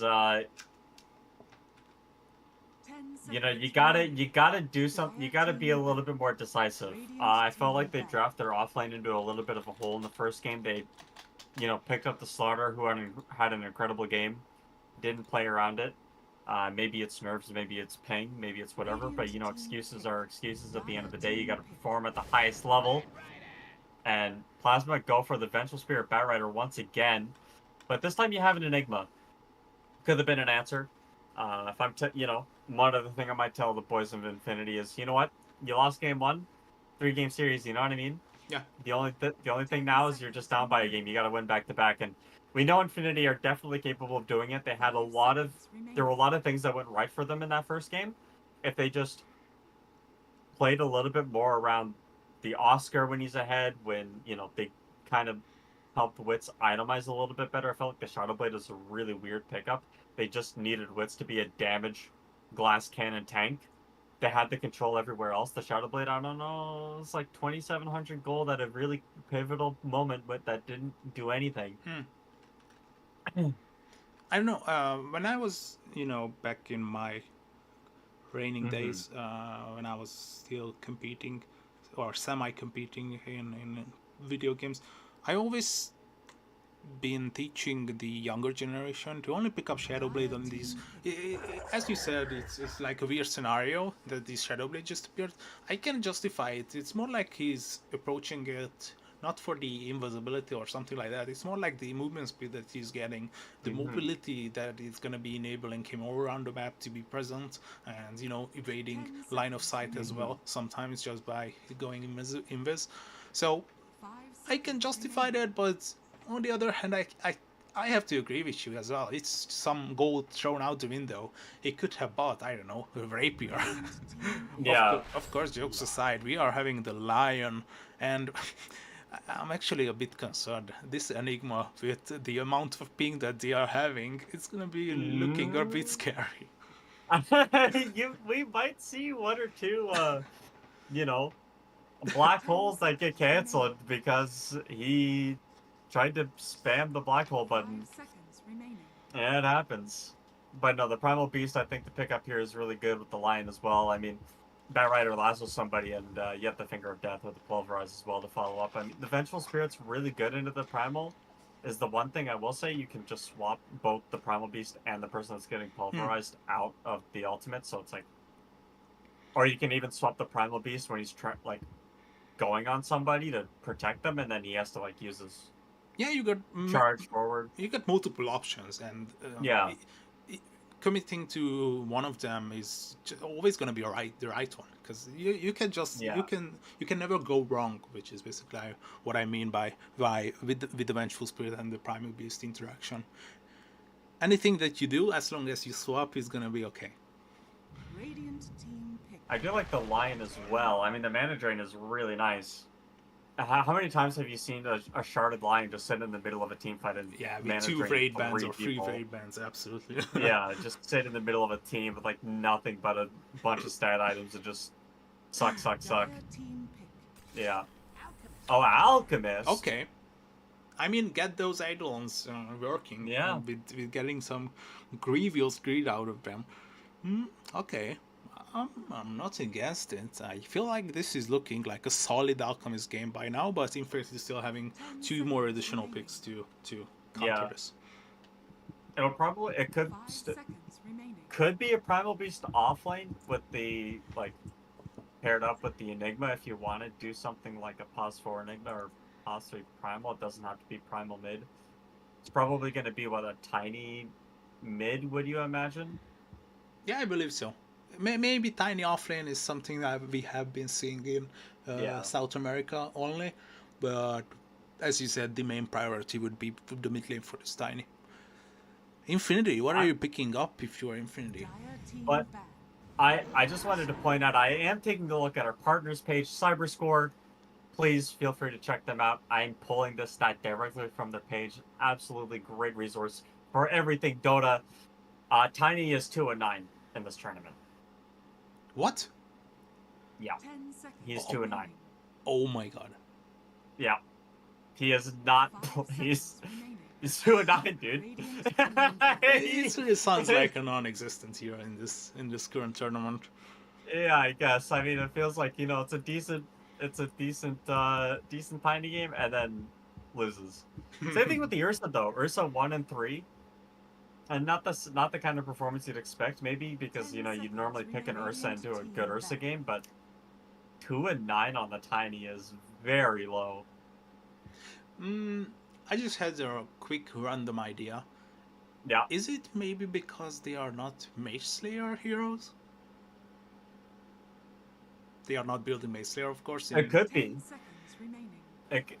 you know, you gotta do something. You gotta be a little bit more decisive. I felt like they drafted their offlane into a little bit of a hole in the first game. They, you know, picked up the Slaughter, who had an incredible game, didn't play around it. Maybe it's nerves, maybe it's ping, maybe it's whatever. But you know, excuses are excuses. At the end of the day, you gotta perform at the highest level. And Plasma go for the Vengeful Spirit Batrider once again. But this time you have an Enigma. Could have been an answer. If I'm, you know, one other thing I might tell the boys of Infinity is, you know what? You lost game 1, 3-game series. You know what I mean? Yeah. The only thing now is you're just down by a game. You got to win back to back, and we know Infinity are definitely capable of doing it. They had there were a lot of things that went right for them in that first game. If they just played a little bit more around the Oscar when he's ahead, when you know they kind of helped Wits itemize a little bit better. I felt like the Shadow Blade is a really weird pickup. They just needed Wits to be a damage glass cannon tank. They had the control everywhere else. The Shadow Blade, I don't know, it's like 2,700 gold at a really pivotal moment, but that didn't do anything. I don't know. When I was, you know, back in my reigning days, when I was still competing or semi-competing in video games, I always been teaching the younger generation to only pick up Shadow Blade on these. As you said, it's like a weird scenario that this Shadow Blade just appeared. I can justify it. It's more like he's approaching it not for the invisibility or something like that. It's more like the movement speed that he's getting, the mobility that is going to be enabling him all around the map to be present, and you know, evading line of sight as well. Sometimes just by going invis. So I can justify that, but on the other hand, I have to agree with you as well. It's some gold thrown out the window. He could have bought, I don't know, a rapier. Yeah. Of course, jokes aside, we are having the Lion, and I'm actually a bit concerned. This Enigma, with the amount of ping that they are having, it's gonna be looking a bit scary. We might see 1 or 2, you know, black holes that get canceled because he tried to spam the black hole button. Yeah, it happens. But no, the Primal Beast, I think the pickup here is really good with the Lion as well. I mean, Batrider lassos somebody, and you have the Finger of Death with the Pulverize as well to follow up. I mean, the Vengeful Spirit's really good into the Primal. Is the one thing I will say. You can just swap both the Primal Beast and the person that's getting Pulverized out of the ultimate, so it's like... Or you can even swap the Primal Beast when he's going on somebody to protect them, and then he has to like use his Yeah, you got charge forward. you got multiple options, and Yeah. committing to one of them is always going to be the right one, because you can just Yeah. you can never go wrong, which is basically what I mean by with the Vengeful Spirit and the Primal Beast interaction. Anything that you do, as long as you swap, is going to be okay. Radiant team pick. I do like the lion as well. I mean, the mana drain is really nice. How many times have you seen a sharded lion just sit in the middle of a team fight and Yeah, with mana 2 drain raid bans or 3 people? raid bans, absolutely. Yeah, just sit in the middle of a team with like nothing but a bunch of stat items and just suck. Dire team pick. Yeah. Oh, Alchemist. Okay. I mean, get those eidolons working. Yeah. With getting some grievous greed out of them. Okay. I'm not against it. I feel like this is looking like a solid Alchemist game by now, but Infinity is still having 2 more additional picks to counter this. It'll probably it 5 seconds remaining. could be a Primal Beast offlane with the like paired up with the Enigma if you want to do something like a pause 4 Enigma or pause 3 Primal. It doesn't have to be Primal mid. It's probably going to be a tiny mid, would you imagine? Yeah, I believe so. Maybe tiny offlane is something that we have been seeing in South America only, but as you said, the main priority would be the mid lane for this tiny. Infinity, what are you picking up if you are Infinity? Dire team But- bad. I just wanted to point out I am taking a look at our partners page, Cyberscore. Please feel free to check them out. I'm pulling this stat directly from their page. Absolutely great resource for everything Dota. Tiny is 2-9 in this tournament. What? Yeah, 10 seconds. he is 2-9. remaining. Oh my god. Yeah, he is not. 5 He's seconds remaining. he's 2-9, dude. It really sounds like a non-existent hero in this current tournament. Yeah, I guess. I mean, it feels like it's a decent tiny game, and then loses. Same thing with the Ursa though. Ursa 1 and 3, and not the kind of performance you'd expect. Maybe because you'd normally pick an Ursa and do a good Ursa game, but 2-9 on the tiny is very low. I just had a quick random idea. Yeah, Is it maybe because they are not Mage Slayer heroes? They are not building Mage Slayer, of course. it could 10 be. seconds remaining.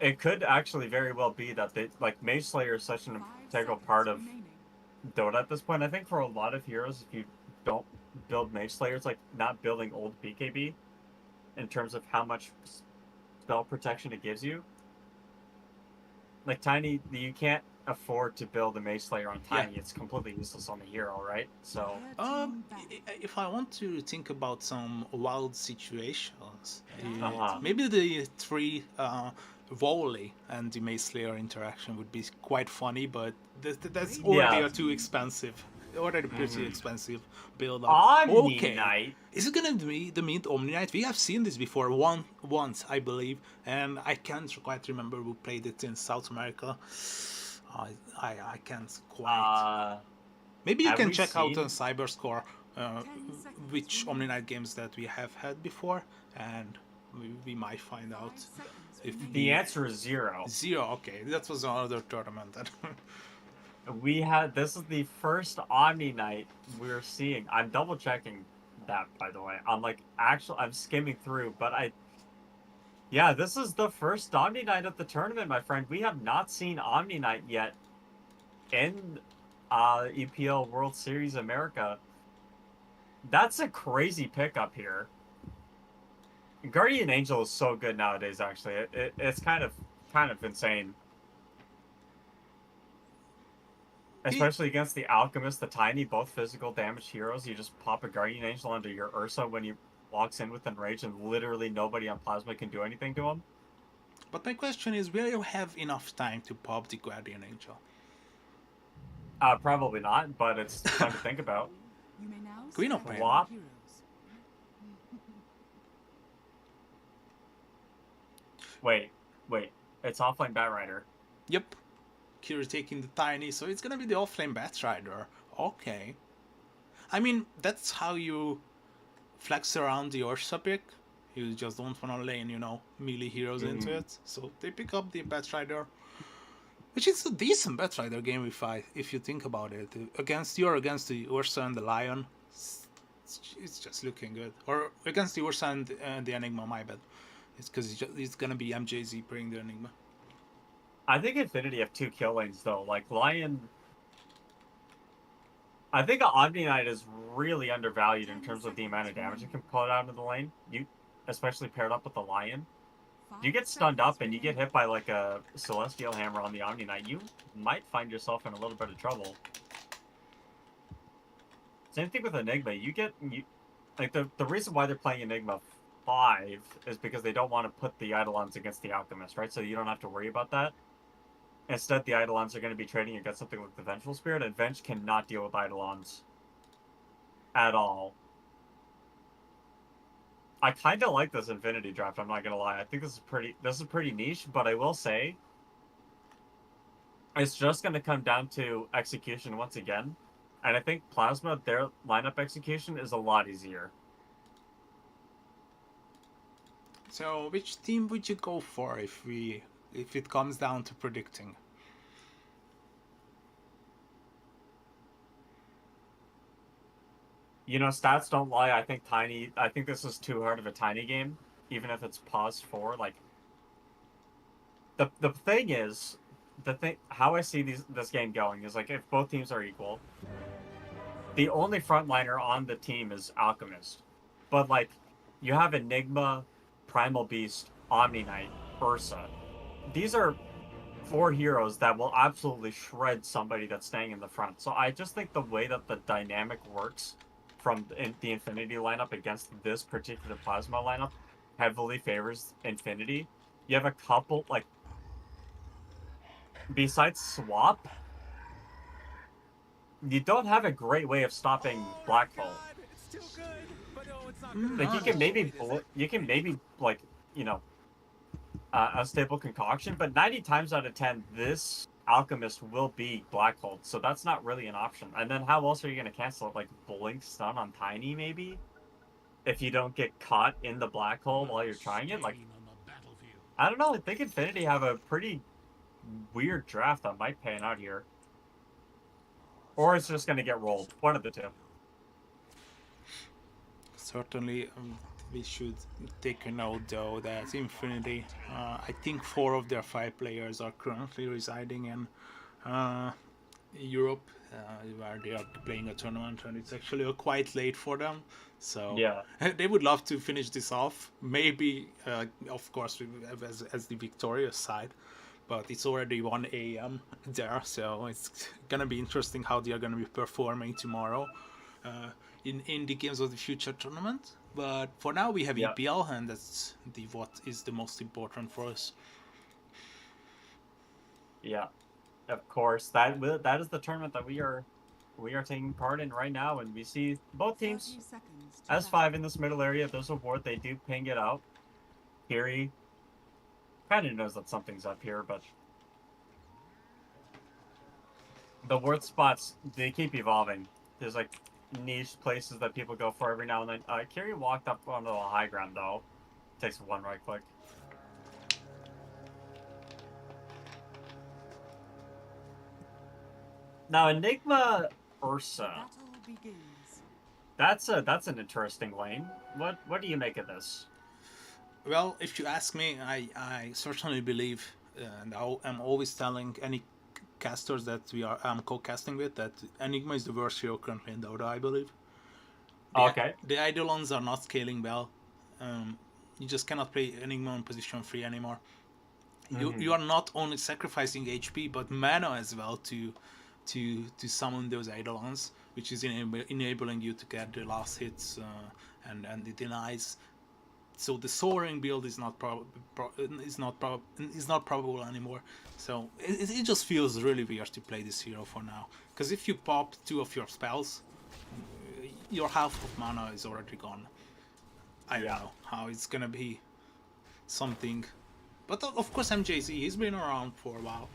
It could actually very well be that they like Mage Slayer is such an 5 integral seconds part of remaining. Dota at this point. I think for a lot of heroes, if you don't build Mage Slayer, it's like not building old BKB in terms of how much spell protection it gives you. Like Tiny, you can't afford to build a Mage Slayer on Tiny. Yeah. It's completely useless on the hero, right? So Dire team bad. If I want to think about some wild situations, Uh-huh. maybe the 3 volley and the Mage Slayer interaction would be quite funny, but that's already Yeah. a too expensive, already pretty expensive build up. Omni Knight. Is it gonna be the mid Omni Knight? We have seen this before once, I believe, and I can't quite remember who played it in South America. I can't quite. Maybe you have can we check out seen- on Cyberscore 10 seconds which remaining. Omni Knight games that we have had before, and we might find 5 out. seconds If remaining. The answer is 0. 0, okay, that was another tournament. This is the first Omni Knight we're seeing. I'm double checking that, by the way. I'm skimming through, but this is the first Omni Knight at the tournament, my friend. We have not seen Omni Knight yet in EPL World Series America. That's a crazy pickup here. Guardian Angel is so good nowadays, actually. It's kind of insane. Especially against the Alchemist, the Tiny, both physical damage heroes. You just pop a Guardian Angel under your Ursa when he walks in with Enrage, and literally nobody on Plasma can do anything to him. But my question is, will you have enough time to pop the Guardian Angel? Probably not, but it's fun to think about. You may now Queen of select Pain. Wop. heroes. Wait. It's offline Batrider. Yep. Kira taking the Tiny, so it's gonna be the offlane Batrider. Okay. I mean, that's how you flex around the Ursa pick. You just don't want to lane, you know, melee heroes into it. So they pick up the Batrider, which is a decent Batrider game if you think about it. Against the Ursa and the Lion, it's just looking good. Or against the Ursa and the Enigma, my bad. It's because it's gonna be MJZ bringing the Enigma. I think Infinity have 2 kill lanes though. Like Lion, I think Omni Knight is really undervalued in terms of the amount of damage it can put out of the lane. Especially paired up with the Lion. You get stunned up and you get hit by like a Celestial Hammer on the Omni Knight, you might find yourself in a little bit of trouble. Same thing with Enigma. Like the reason why they're playing Enigma 5 is because they don't want to put the Eidolons against the Alchemist, right? So you don't have to worry about that. Instead, the Eidolons are going to be trading against something like the Vengeful Spirit, and Venge cannot deal with Eidolons at all. I kind of like this Infinity draft, I'm not going to lie. I think this is pretty niche, but I will say it's just going to come down to execution once again. And I think Plasma, their lineup execution is a lot easier. So, which team would you go for if it comes down to predicting? You know, stats don't lie. I think this is too hard of a Tiny game, even if it's paused for. Like, the thing is, how I see this game going is like if both teams are equal, the only frontliner on the team is Alchemist, but like you have Enigma, Primal Beast, Omni Knight, Ursa. These are 4 heroes that will absolutely shred somebody that's staying in the front. So I just think the way that the dynamic works from the Infinity lineup against this particular Plasma lineup heavily favors Infinity. You have a couple, like, besides Swap, you don't have a great way of stopping Black Hole. Like, you can maybe, like, you know, Unstable Concoction, but 90 times out of 10, this Alchemist will be Black Hole, so that's not really an option. And then how else are you going to cancel it? Like Blink Stun on Tiny, maybe? If you don't get caught in the Black Hole while you're trying it? Like, I don't know, I think Infinity have a pretty weird draft that might pan out here. Or it's just going to get rolled. One of the two. Certainly, we should take a note though that Infinity, I think 4 of their 5 players are currently residing in Europe, where they are playing a tournament, and it's actually quite late for them. So yeah, they would love to finish this off. Maybe, of course, as the victorious side, but it's already 1 a.m. there, so it's gonna be interesting how they are gonna be performing tomorrow in the Games of the Future tournament. But for now, we have EPL, and that's what is the most important for us. Yeah, of course. That is the tournament that we are taking part in right now, and we see both teams as 5 in this middle area. If there's a ward, they do ping it out. Kiri kind of knows that something's up here, but the ward spots, they keep evolving. There's like niche places that people go for every now and then. Kiri walked up onto the high ground though. Takes 1 right click. Now Enigma Ursa. That's an interesting lane. What do you make of this? Well, if you ask me, I certainly believe, and I'm always telling any casters that I'm co-casting with, that Enigma is the worst hero currently in Dota, I believe. The Eidolons are not scaling well. You just cannot play Enigma on position 3 anymore. You are not only sacrificing HP but mana as well to summon those Eidolons, which is enabling you to get the last hits and the denies. So the soaring build is not probable anymore. So it just feels really weird to play this hero for now. Because if you pop 2 of your spells, your half of mana is already gone. I don't know how it's gonna be something. But of course MJZ, he's been around for a while.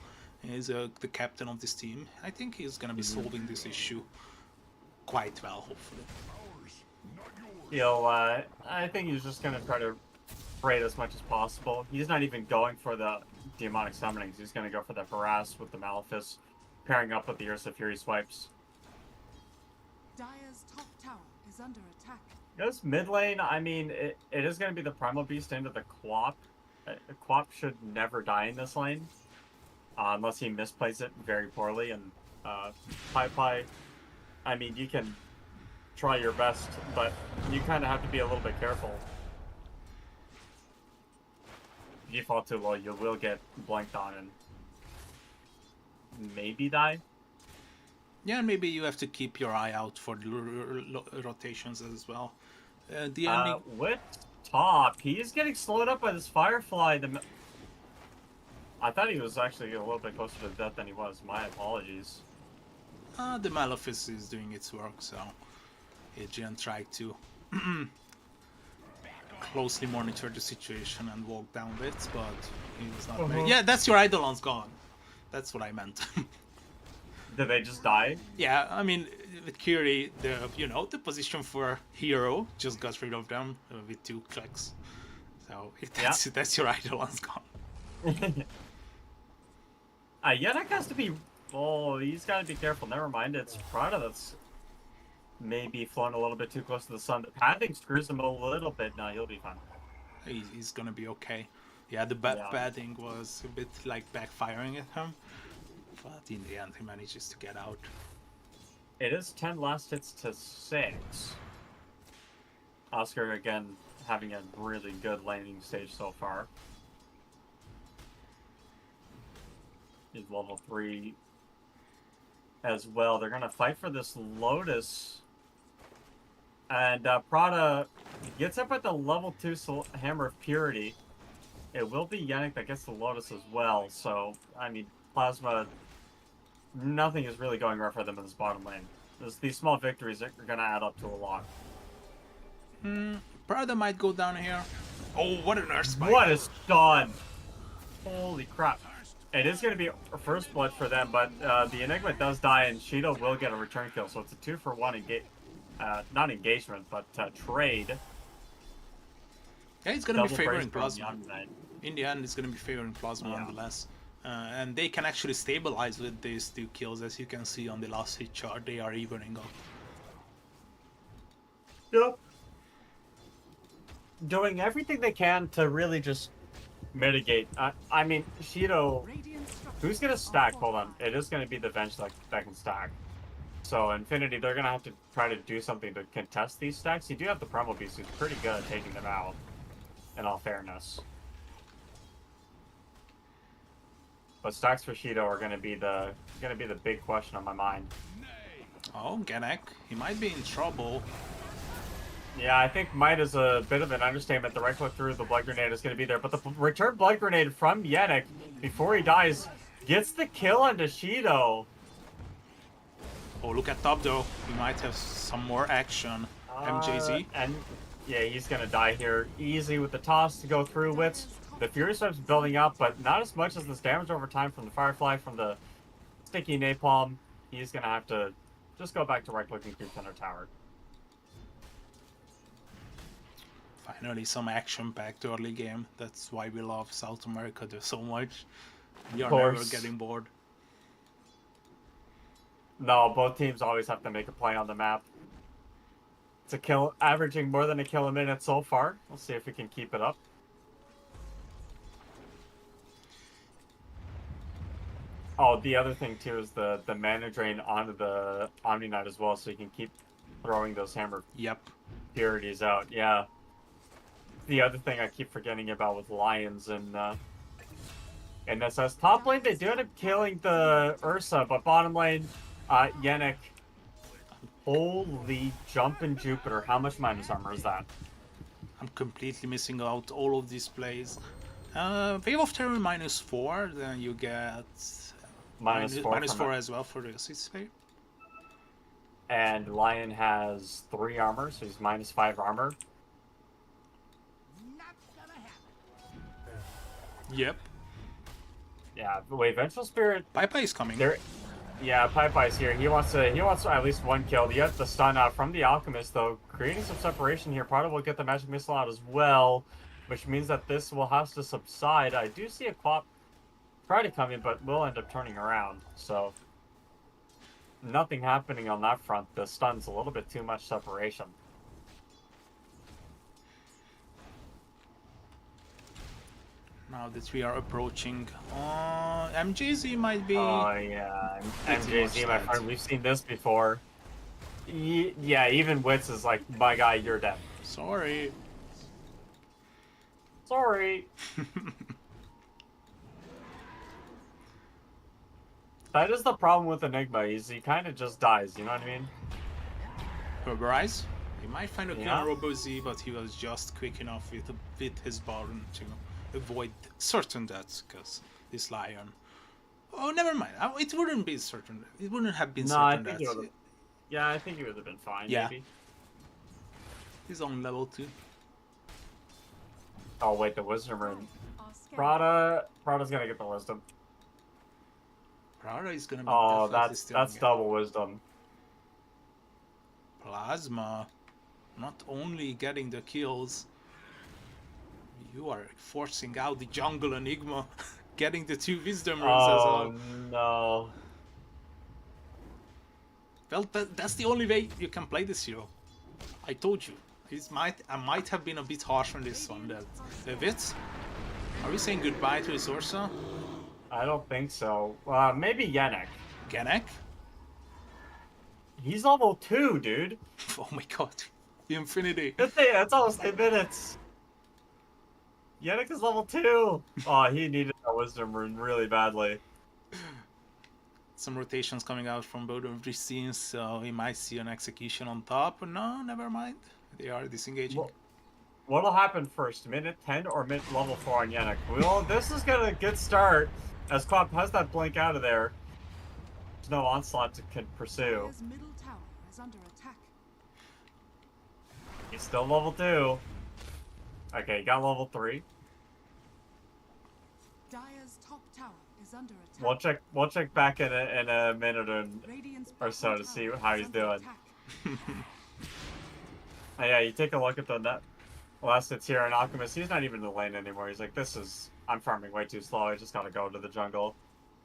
He's the captain of this team. I think he's gonna be solving this issue quite well, hopefully. I think he's just gonna try to trade as much as possible. He's not even going for the demonic summonings. He's going to go for the harass with the Malefice, pairing up with the Ursa Fury swipes. Dire's top tower is under attack. This mid lane, I mean, it is going to be the Primal Beast into the Quap. Quap should never die in this lane, unless he misplays it very poorly. And Pai, I mean, you can try your best, but you kind of have to be a little bit careful. If you fall too low, you will get blanked on and maybe die. Yeah, maybe you have to keep your eye out for the rotations as well. With top, he's getting slowed up by this Firefly. I thought he was actually a little bit closer to death than he was. My apologies. The Malefice is doing its work, so Adrian tried to closely monitor the situation and walk down bits, but he was not very... Yeah, that's your Eidolon's gone. That's what I meant. Did they just die? Yeah, I mean, with Curie, the position for hero just got rid of them with 2 clicks. So if that's your Eidolon's gone. Yannick has to be... Oh, he's got to be careful. Never mind, it's Prada that's maybe flown a little bit too close to the sun. The padding screws him a little bit. No, he'll be fine. He's gonna be okay. Yeah, the padding was a bit like backfiring at him. But in the end, he manages to get out. It is 10 last hits to 6. Oscar, again, having a really good landing stage so far. He's level 3 as well. They're going to fight for this Lotus. And Prada gets up at the level 2 Hammer of Purity. It will be Yannick that gets the Lotus as well. So, I mean, Plasma... Nothing is really going right for them in this bottom lane. These small victories are going to add up to a lot. Prada might go down here. Oh, what an Earth Spike. What a stun! Holy crap. It is going to be a first blood for them, but the Enigma does die, and Shido will get a return kill. So it's a 2-for-1 not engagement, but trade. Yeah, it's going to be favoring Plasma. In the end, it's going to be favoring Plasma nonetheless. And they can actually stabilize with these 2 kills, as you can see on the last hit chart. They are evening up. Yep. Doing everything they can to really just mitigate. I mean, Shido, who's going to stack? Hold on. It is going to be the bench that can stack. So Infinity, they're going to have to try to do something to contest these stacks. You do have the Primal Beast, who's pretty good at taking them out, in all fairness. But stacks for Shido are going to be the big question on my mind. Oh, Ganek, he might be in trouble. Yeah, I think might is a bit of an understatement. The right click through the Blood Grenade is going to be there, but the return Blood Grenade from Yannick before he dies gets the kill onto Shido. Oh, look at top though. He might have some more action. MJZ. And yeah, he's going to die here. Easy with the toss to go through with. The Fury Swipe's building up, but not as much as this damage over time from the Firefly, from the sticky Napalm. He's going to have to just go back to right-click and creep center tower. Finally, some action-packed early game. That's why we love South America so much. You're never getting bored. No, both teams always have to make a play on the map. It's a kill, averaging more than a kill a minute so far. We'll see if we can keep it up. Oh, the other thing too is the mana drain onto the Omni Knight as well, so you can keep throwing those hammer purities out. Yeah. The other thing I keep forgetting about with Lions and this as top lane, they do end up killing the Ursa, but bottom lane, Yannick. Holy jumpin' Jupiter! How much minus armor is that? I'm completely missing out all of these plays. Wave of Terror -4, then you get minus 4 as well for the assist play. And Lion has 3 armor, so he's -5 armor. Yep. Yeah, wait, Vengeful Spirit. Pai is coming. Yeah, Pai is here. He wants at least 1 kill. You have the stun out from the Alchemist, though, creating some separation here. Prada will get the Magic Missile out as well. which means that this will have to subside. I do see a Quap try to come in, but will end up turning around. So nothing happening on that front. The stun's a little bit too much separation. Now that we are approaching, MJZ might be. Oh yeah, pretty much MJZ, my dead. friend, we've seen this before. Yeah, even Wits is like, my guy, you're dead. Sorry. Sorry. That is the problem with Enigma, is he kind of just dies, you know what I mean? Herberize. He might find a kill Yeah. on Robo-Z, but he was just quick enough with his Baron to avoid certain deaths, because this Lion. Oh, never mind. It wouldn't be certain. It wouldn't have been No, I certain think he deaths. would have. Yeah, I think he would have been fine, Yeah. maybe. He's on level 2. Oh, wait, the Wisdom Rune. Are scanning. Prada's gonna get the Wisdom. Prada is gonna be Oh, definitely stealing that's it. double Wisdom. Plasma. Not only getting the kills, you are forcing out the jungle Enigma, getting the 2 Wisdom Runes as Oh, well. no. Well, that's the only way you can play this hero. I told you. I might have been a bit harsh on this one. That Wits, are we saying goodbye to his Ursa? I don't think so. Maybe Yannick. Ganek? He's level 2, dude. Oh my god. The Infinity. That's almost 8 minutes. Yannick is level 2. Oh, he needed that Wisdom Rune really badly. Some rotations coming out from both of these scenes, so we might see an execution on top. No, never mind. They are disengaging. Well, what'll happen first, minute 10 or minute level 4 on Yannick? Well, this is gonna a good start, as Quap has that blink out of there. There's no onslaught to pursue. Dire's middle tower is under attack. He's still level 2. Okay, he got level 3. Dire's top tower is under attack. We'll check back in a minute Radiant's or so bottom to see tower how is he's under doing. attack. Oh, yeah, you take a look at the net. Last hits here, and Alchemist, he's not even in the lane anymore. He's like, I'm farming way too slow. I just gotta go to the jungle.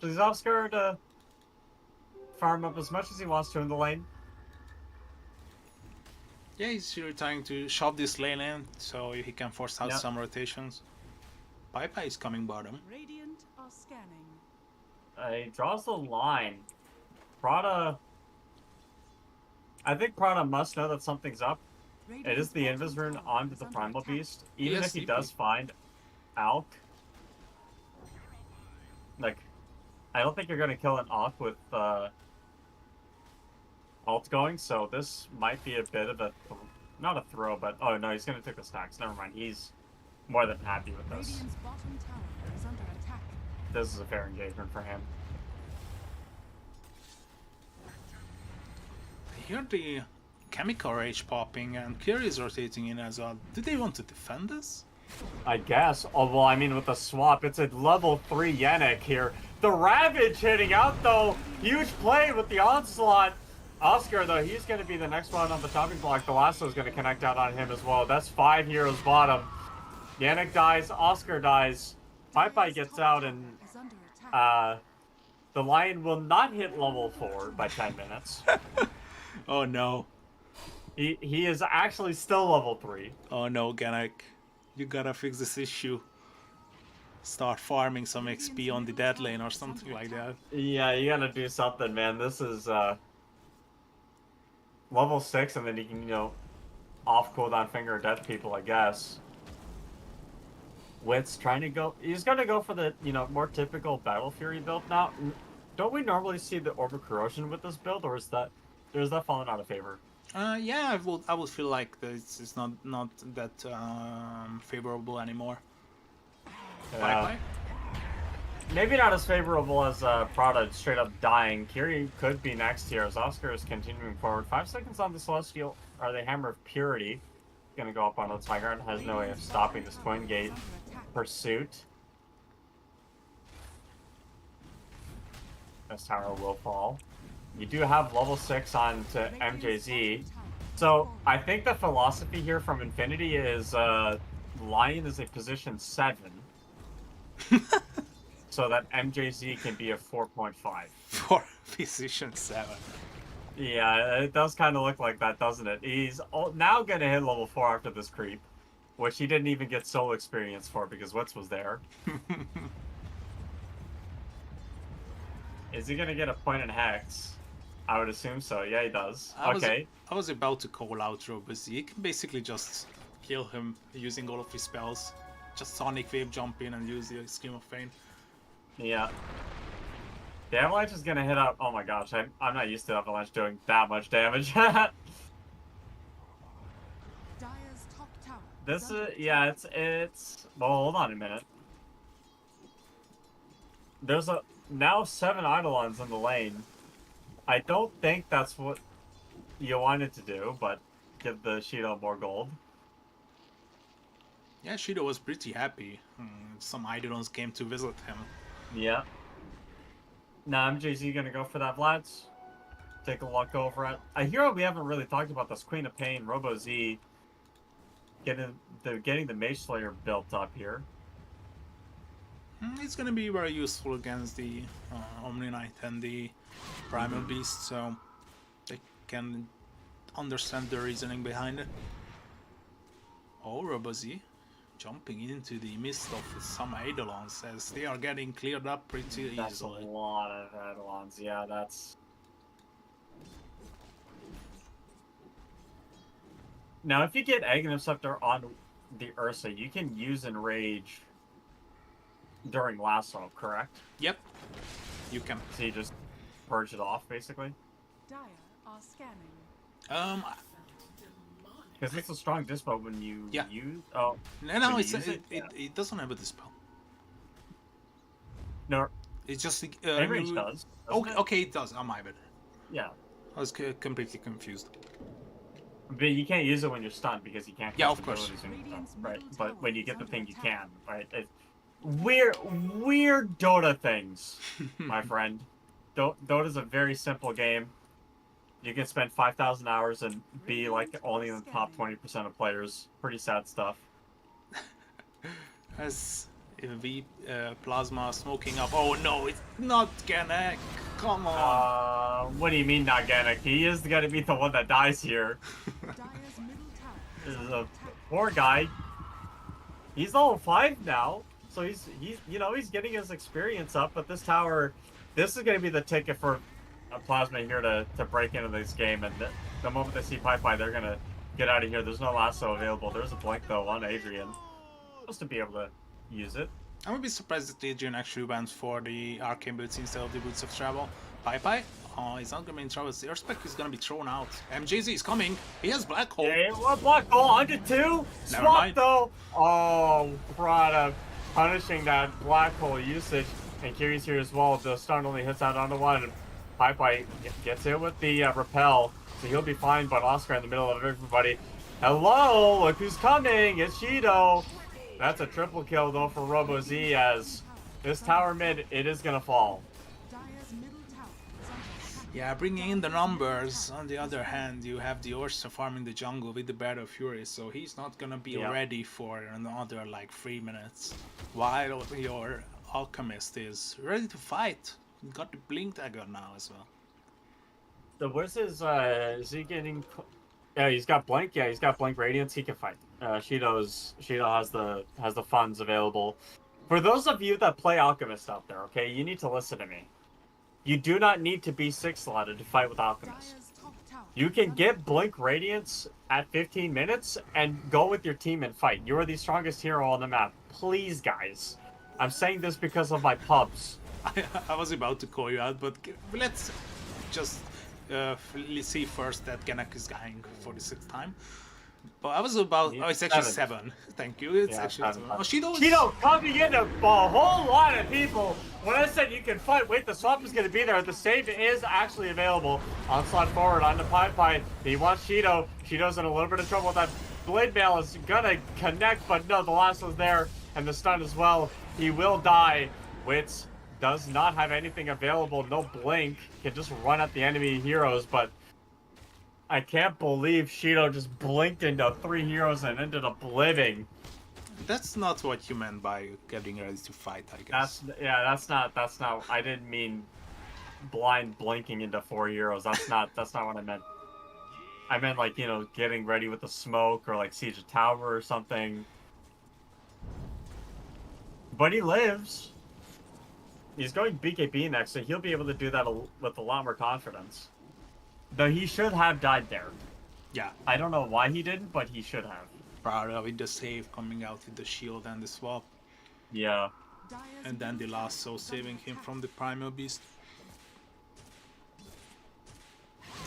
So he's Oscar to farm up as much as he wants to in the lane. Yeah, he's really trying to shove this lane in so he can force out Yeah. some rotations. Piper is coming bottom. Radiant are scanning. He draws the line. Prada... I think Prada must know that something's up. It is the Invis rune onto the Primal Beast. Even if he does find Alk, like, I don't think you're going to kill an Alk with ult going, so this might be a bit of a, not a throw, but, oh no, he's going to take the stacks. Never mind, he's more than happy with this. Radiant's bottom tower is under attack. This is a fair engagement for him. I hear the Chemical Rage popping and Kiri is rotating in as well. Do they want to defend this? I guess. Oh, well, I mean, with the swap, it's a level 3 Yannick here. The Ravage hitting out, though. Huge play with the Onslaught. Oscar, though, he's going to be the next one on the chopping block. The Lasso is going to connect out on him as well. That's 5 heroes bottom. Yannick dies. Oscar dies. Pi gets out, and Is under attack. the Lion will not hit level 4 by 10 minutes. Oh no. He is actually still level 3. Oh no, Ganek. You gotta fix this issue. Start farming some XP on the dead lane or something like that. Yeah, you gotta do something, man. This is level 6, and then you can, off cooldown finger death people, I guess. Wit's trying to go. He's gonna go for the more typical Battle Fury build now. Don't we normally see the Orb of Corrosion with this build, or is that fallen out of favor? Yeah, I would feel like that it's not that favorable anymore. Yeah. Maybe not as favorable as Prada straight up dying. Kiri could be next here as Oscar is continuing forward. 5 seconds on the Celestial, or the Hammer of Purity. Gonna go up on the Tiger and has no way of stopping this Twin Gate pursuit. This tower will fall. You do have level 6 on to MJZ. So I think the philosophy here from Infinity is Lion is a position 7. So that MJZ can be a 4.5. For position 7. Yeah, it does kind of look like that, doesn't it? He's now going to hit level 4 after this creep, which he didn't even get solo experience for because Witz was there. Is he going to get a point in Hex? I would assume so. Yeah, he does. Okay. I was about to call out Robozy. You can basically just kill him using all of his spells. Just Sonic Wave, jump in and use the Scream of Pain. Yeah. The Avalanche is gonna hit up. Oh my gosh, I'm not used to Avalanche doing that much damage. Dire's top tower This is under is yeah, it's. Well, hold on a minute. There's now 7 Eidolons in the lane. I don't think that's what you wanted to do, but give the Shido more gold. Yeah, Shido was pretty happy. Some Eidolons came to visit him. Yeah. Now MJZ gonna go for that Vlads. Take a look over at a hero we haven't really talked about. This Queen of Pain, Robo Z. Getting the Mage Slayer built up here. It's gonna be very useful against the Omni Knight and the Primal Beast, so they can understand the reasoning behind it. Oh, Robozy jumping into the midst of some Eidolons as they are getting cleared up pretty That's easily. a lot of Eidolons. Yeah, that's. Now, if you get Aghanim on the Ursa, you can use Enrage during Lasso, correct? Yep, you can. So you just purge it off, basically? Dire are scanning. Because it's a strong dispo when you Yeah. use... Oh, No, when you it's, use it doesn't have a dispel. No, It's just... Enrage does. Okay, It? okay, it does. Oh, my bad. Yeah. I was completely confused. But you can't use it when you're stunned because you can't Yeah, cast of course. abilities when you're Radiant's stunned, right? middle But tower when you get is the thing, under you attack. can, right? Weird Dota things, my friend. Dota's a very simple game. You can spend 5,000 hours and be like only in the top 20% of players. Pretty sad stuff. As V Plasma smoking up. Oh no, it's not Gana. Come on. What do you mean not Ganek? He is gonna be the one that dies here. Dire's middle tower This is is under a attack. poor guy. He's level 5 now, so he's he's getting his experience up. But this tower, this is gonna be the ticket for a Plasma here to break into this game. And the moment they see Pi, they're gonna get out of here. There's no lasso available. There's a blank though on Adrian. Supposed to be able to use it. I would be surprised if Adrian actually went for the arcane boots instead of the boots of travel. Pi, he's not gonna be in trouble. The Earthspec is gonna be thrown out. MJZ is coming. He has black hole. Yeah, what black hole under 2? Never Swap mind. though. Oh, Prada punishing that black hole usage. And Kiri's here as well. The stun only hits out onto 1. Pi gets hit with the repel, so he'll be fine. But Oscar in the middle of everybody. Hello, look who's coming. It's Shido. That's a triple kill though for Robo Z as this tower mid, it is gonna fall. Dire's middle tower is under attack. Yeah, bringing in the numbers. On the other hand, you have the Ursa farming the jungle with the Battle Fury, so he's not gonna be Yeah. ready for another like 3 minutes. While your Alchemist is ready to fight. You got the Blink Dagger now as well. So where's his, is he getting... Yeah, he's got Blink. Yeah, he's got Blink Radiance. He can fight. Shido has the funds available. For those of you that play Alchemist out there, okay, you need to listen to me. You do not need to be 6-slotted to fight with Alchemist. Dire's top tower You is can under get Blink Radiance at 15 minutes and go with your team and fight. You are the strongest hero on the map. Please, guys. I'm saying this because of my pubs. I was about to call you out, but let's just see first that Ganak is dying for the 6th time. But I was about... Oh, it's actually 7. Thank you. It's Yeah, actually 7. 7. Oh, Shido is... Shido coming into a whole lot of people. When I said you can fight, wait, the swap is going to be there. The save is actually available. Onslaught forward onto Pi. He wants Shido. Shido's in a little bit of trouble with that. Blade Mail is going to connect, but no, the last was there. And the stun as well. He will die. Witz does not have anything available. No blink. Can just run at the enemy heroes, but I can't believe Shido just blinked into 3 heroes and ended up living. That's not what you meant by getting ready to fight, I guess. That's not. I didn't mean blind blinking into 4 heroes. That's not what I meant. I meant like, getting ready with the smoke or like siege a tower or something. But he lives. He's going BKB next, so he'll be able to do that with a lot more confidence. Though he should have died there. Yeah. I don't know why he didn't, but he should have. Probably with the save coming out with the shield and the swap. Yeah. And then the lasso saving him from the Primal Beast.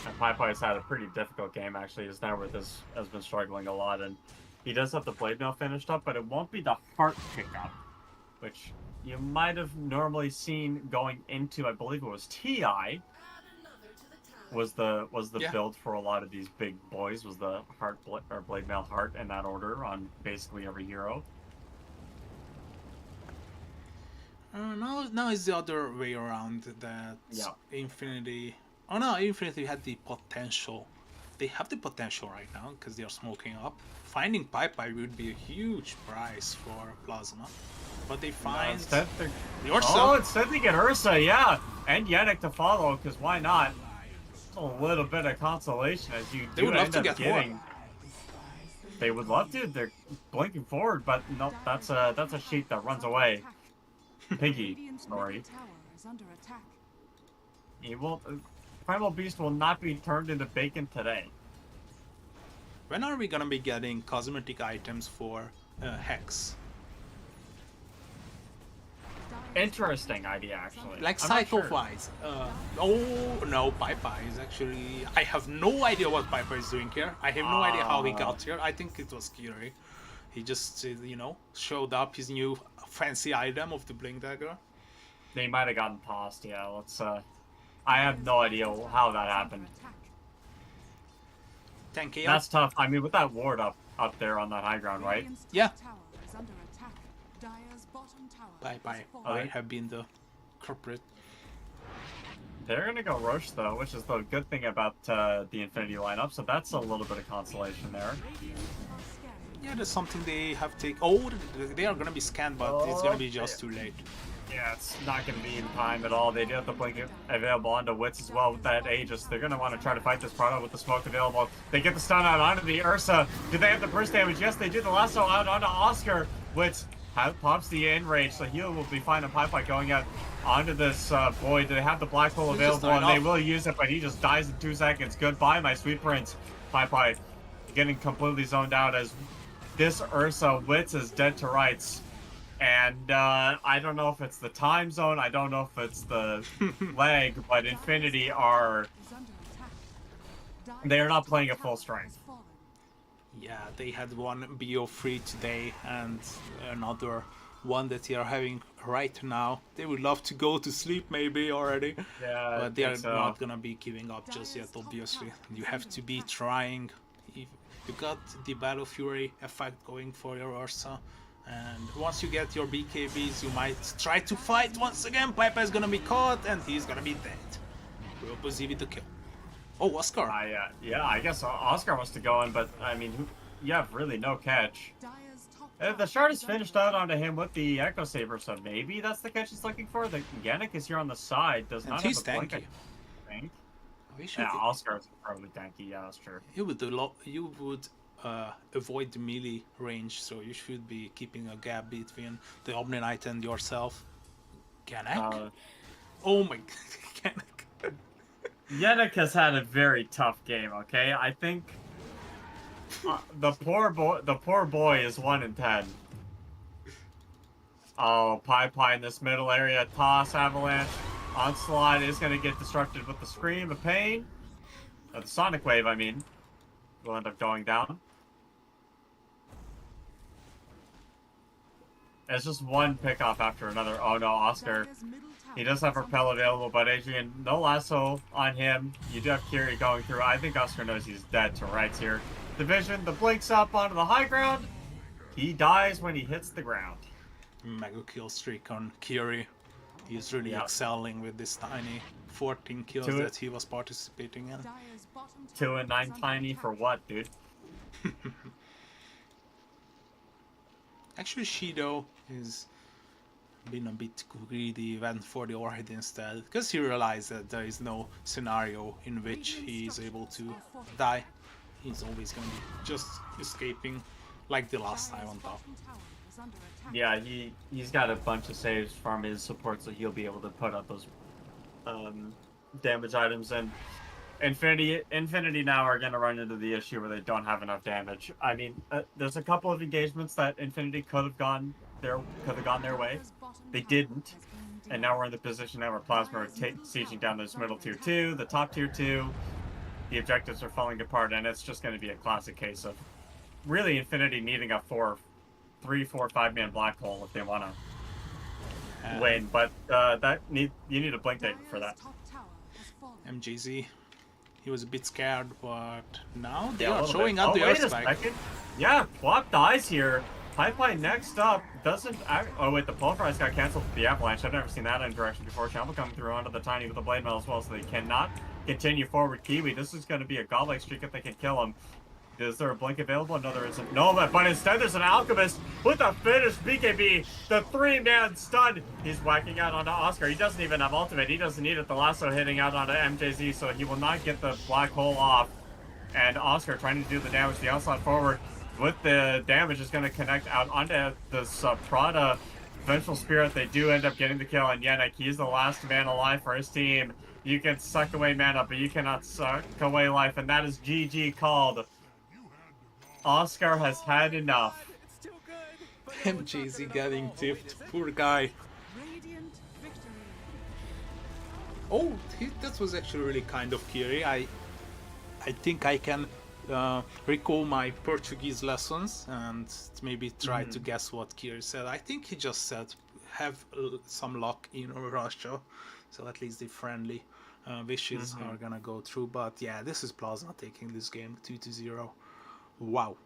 And Pai's had a pretty difficult game, actually. His Networth has been struggling a lot, and he does have the Blade Mail finished up, but it won't be the Heart pickup, which you might have normally seen going into, I believe it was TI, was the build for a lot of these big boys, was the Heart or Blade Mail Heart in that order on basically every hero. Now it's the other way around, that Infinity... Oh no, Infinity had the potential. They have the potential right now, because they are smoking up. Finding Pai would be a huge prize for Plasma. But they find... Instead the Ursa. Oh, instead they get Ursa, yeah! And Yannick to follow, because why not? A little bit of consolation as you They would love to get getting... They would love to, they're blinking forward, but nope, that's a sheep that runs away. Piggy, sorry. He won't... Primal Beast will not be turned into bacon today. When are we gonna be getting cosmetic items for Hex? Interesting idea, actually. Like cycle-wise. Oh no, Pai is actually... I have no idea what Pai is doing here. I have no idea how he got here. I think it was Kiri. He just, showed up his new fancy item of the Blink Dagger. They might have gotten tossed, yeah. I have no idea how that happened. 10k That's tough. I mean, with that ward up there on that high ground, right? Yeah. Pai have been the culprit. They're gonna go Roche though, which is the good thing about the Infinity lineup. So that's a little bit of consolation there. Yeah, that's something they have taken. Oh, they are gonna be scanned, but it's gonna be just too late. Yeah, it's not going to be in time at all. They do have the blink available onto Wits as well with that Aegis. They're going to want to try to fight this product with the smoke available. They get the stun out onto the Ursa. Do they have the burst damage? Yes, they do. The lasso out onto Oscar. Wits pops the enrage, so heal will be fine on Pai going out onto this boy. Do they have the black hole available? And they will use it, but he just dies in 2 seconds. Goodbye, my sweet prince. Pai getting completely zoned out as this Ursa Wits is dead to rights. And I don't know if it's the time zone, I don't know if it's the leg, but Infinity they are not playing at full strength. Yeah, they had one BO free today and another one that they are having right now. They would love to go to sleep maybe already. Yeah, but they are not gonna be giving up just yet, obviously. You have to be trying. You got the Battle Fury effect going for your Ursa. And once you get your BKBs, you might try to fight once again. Pai is gonna be caught, and he's gonna be dead. We'll proceed to kill. Oh, Oscar. Yeah, I guess Oscar wants to go in, but I mean, you have really no catch. The shard is finished out onto him with the Echo Saber, so maybe that's the catch he's looking for. The Yannick is here on the side, does not have a blink, I think. Yeah, Oscar's probably tanky. Yeah, that's true. You would avoid the melee range, so you should be keeping a gap between the Omni Knight and yourself. Yannick? Oh my god, Yannick. Yannick has had a very tough game, okay? I think the poor boy is 1 in 10. Oh, Pai in this middle area, toss, avalanche, onslaught is gonna get destructed with the scream of pain. The sonic wave, I mean, will end up going down. It's just one pickoff after another. Oh no, Oscar. He does have Repel available, but Adrian, no lasso on him. You do have Kiri going through. I think Oscar knows he's dead to rights here. Division, the blinks up onto the high ground. He dies when he hits the ground. Mega kill streak on Kiri. He's really excelling with this tiny 14 kills that he was participating in. 2 and 9 tiny for what, dude? Actually, Shido is been a bit greedy, went for the Orchid instead, because he realized that there is no scenario in which he is able to die. He's always gonna be just escaping like the last time on top. Yeah, he's got a bunch of saves from his support, so he'll be able to put up those damage items. And Infinity now are gonna run into the issue where they don't have enough damage. I mean, there's a couple of engagements that Infinity could have gone their way. They didn't, and now we're in the position now where Plasma are sieging down this middle tier 2, the top tier 2. The objectives are falling apart, and it's just going to be a classic case of really Infinity needing a 3, 4, 5-man black hole if they want to win. But you need a blink dagger for that. MJZ, he was a bit scared, but now they are showing up the Earth Spike. Yeah, Plop dies here. Pipeline next up doesn't. Oh wait, the Pulverize got canceled for the Avalanche. I've never seen that interaction before. Shamble coming through onto the Tiny with the Blade Mail as well, so they cannot continue forward. Kiwi, this is going to be a godlike streak if they can kill him. Is there a blink available? No, there isn't. No, but instead there's an Alchemist with a finish. BKB, the 3-man stun. He's whacking out onto Oscar. He doesn't even have ultimate. He doesn't need it. The lasso hitting out onto MJZ, so he will not get the black hole off. And Oscar trying to do the damage. The onslaught forward with the damage is going to connect out onto this Prada Vengeful Spirit. They do end up getting the kill, and Yannick, he's the last man alive for his team. You can suck away mana, but you cannot suck away life, and that is GG called. Oscar has had enough. MJZ getting tipped, poor guy. Oh, that was actually really kind of Kiri. I think I can recall my Portuguese lessons and maybe try to guess what Kiri said. I think he just said have some luck in Russia, so at least the friendly wishes are gonna go through. But yeah, this is Plasma taking this game 2-0. Wow.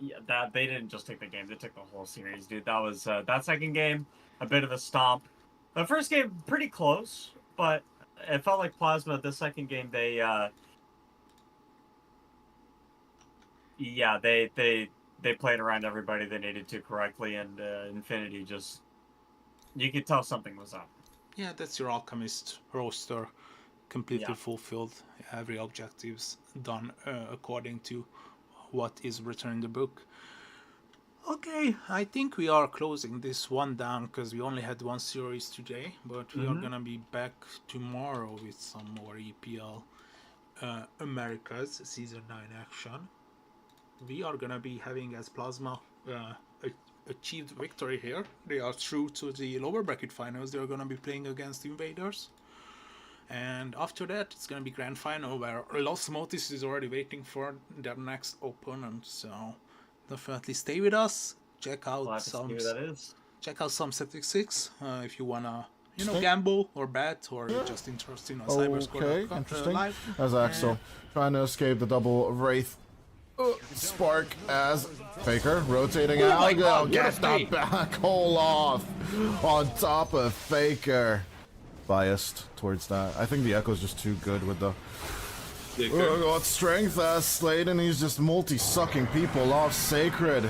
Yeah, that they didn't just take the game; they took the whole series, dude. That was that second game, a bit of a stomp. The first game pretty close, but it felt like Plasma. The second game, they played around everybody they needed to correctly, and Infinity just, you could tell something was up. Yeah, that's your Alchemist roster, completely fulfilled. Every objective's done according to what is written in the book. Okay, I think we are closing this one down because we only had one series today, but we are gonna be back tomorrow with some more EPL Americas Season 9 action. We are gonna be having as Plasma achieved victory here. They are through to the lower bracket finals. They are gonna be playing against Invaders. And after that, it's going to be grand final where Los Motis is already waiting for their next opponent. So definitely stay with us. Check out some statistics if you wanna gamble or bet, or you're just interested in a Cyberscore. Okay, interesting. As Axel trying to escape the double Wraith spark as Faker rotating out. Oh, get that back hole off on top of Faker. Biased towards that. I think the Echo's just too good with the got strength as Sladen. He's just multi-sucking people off Sacred.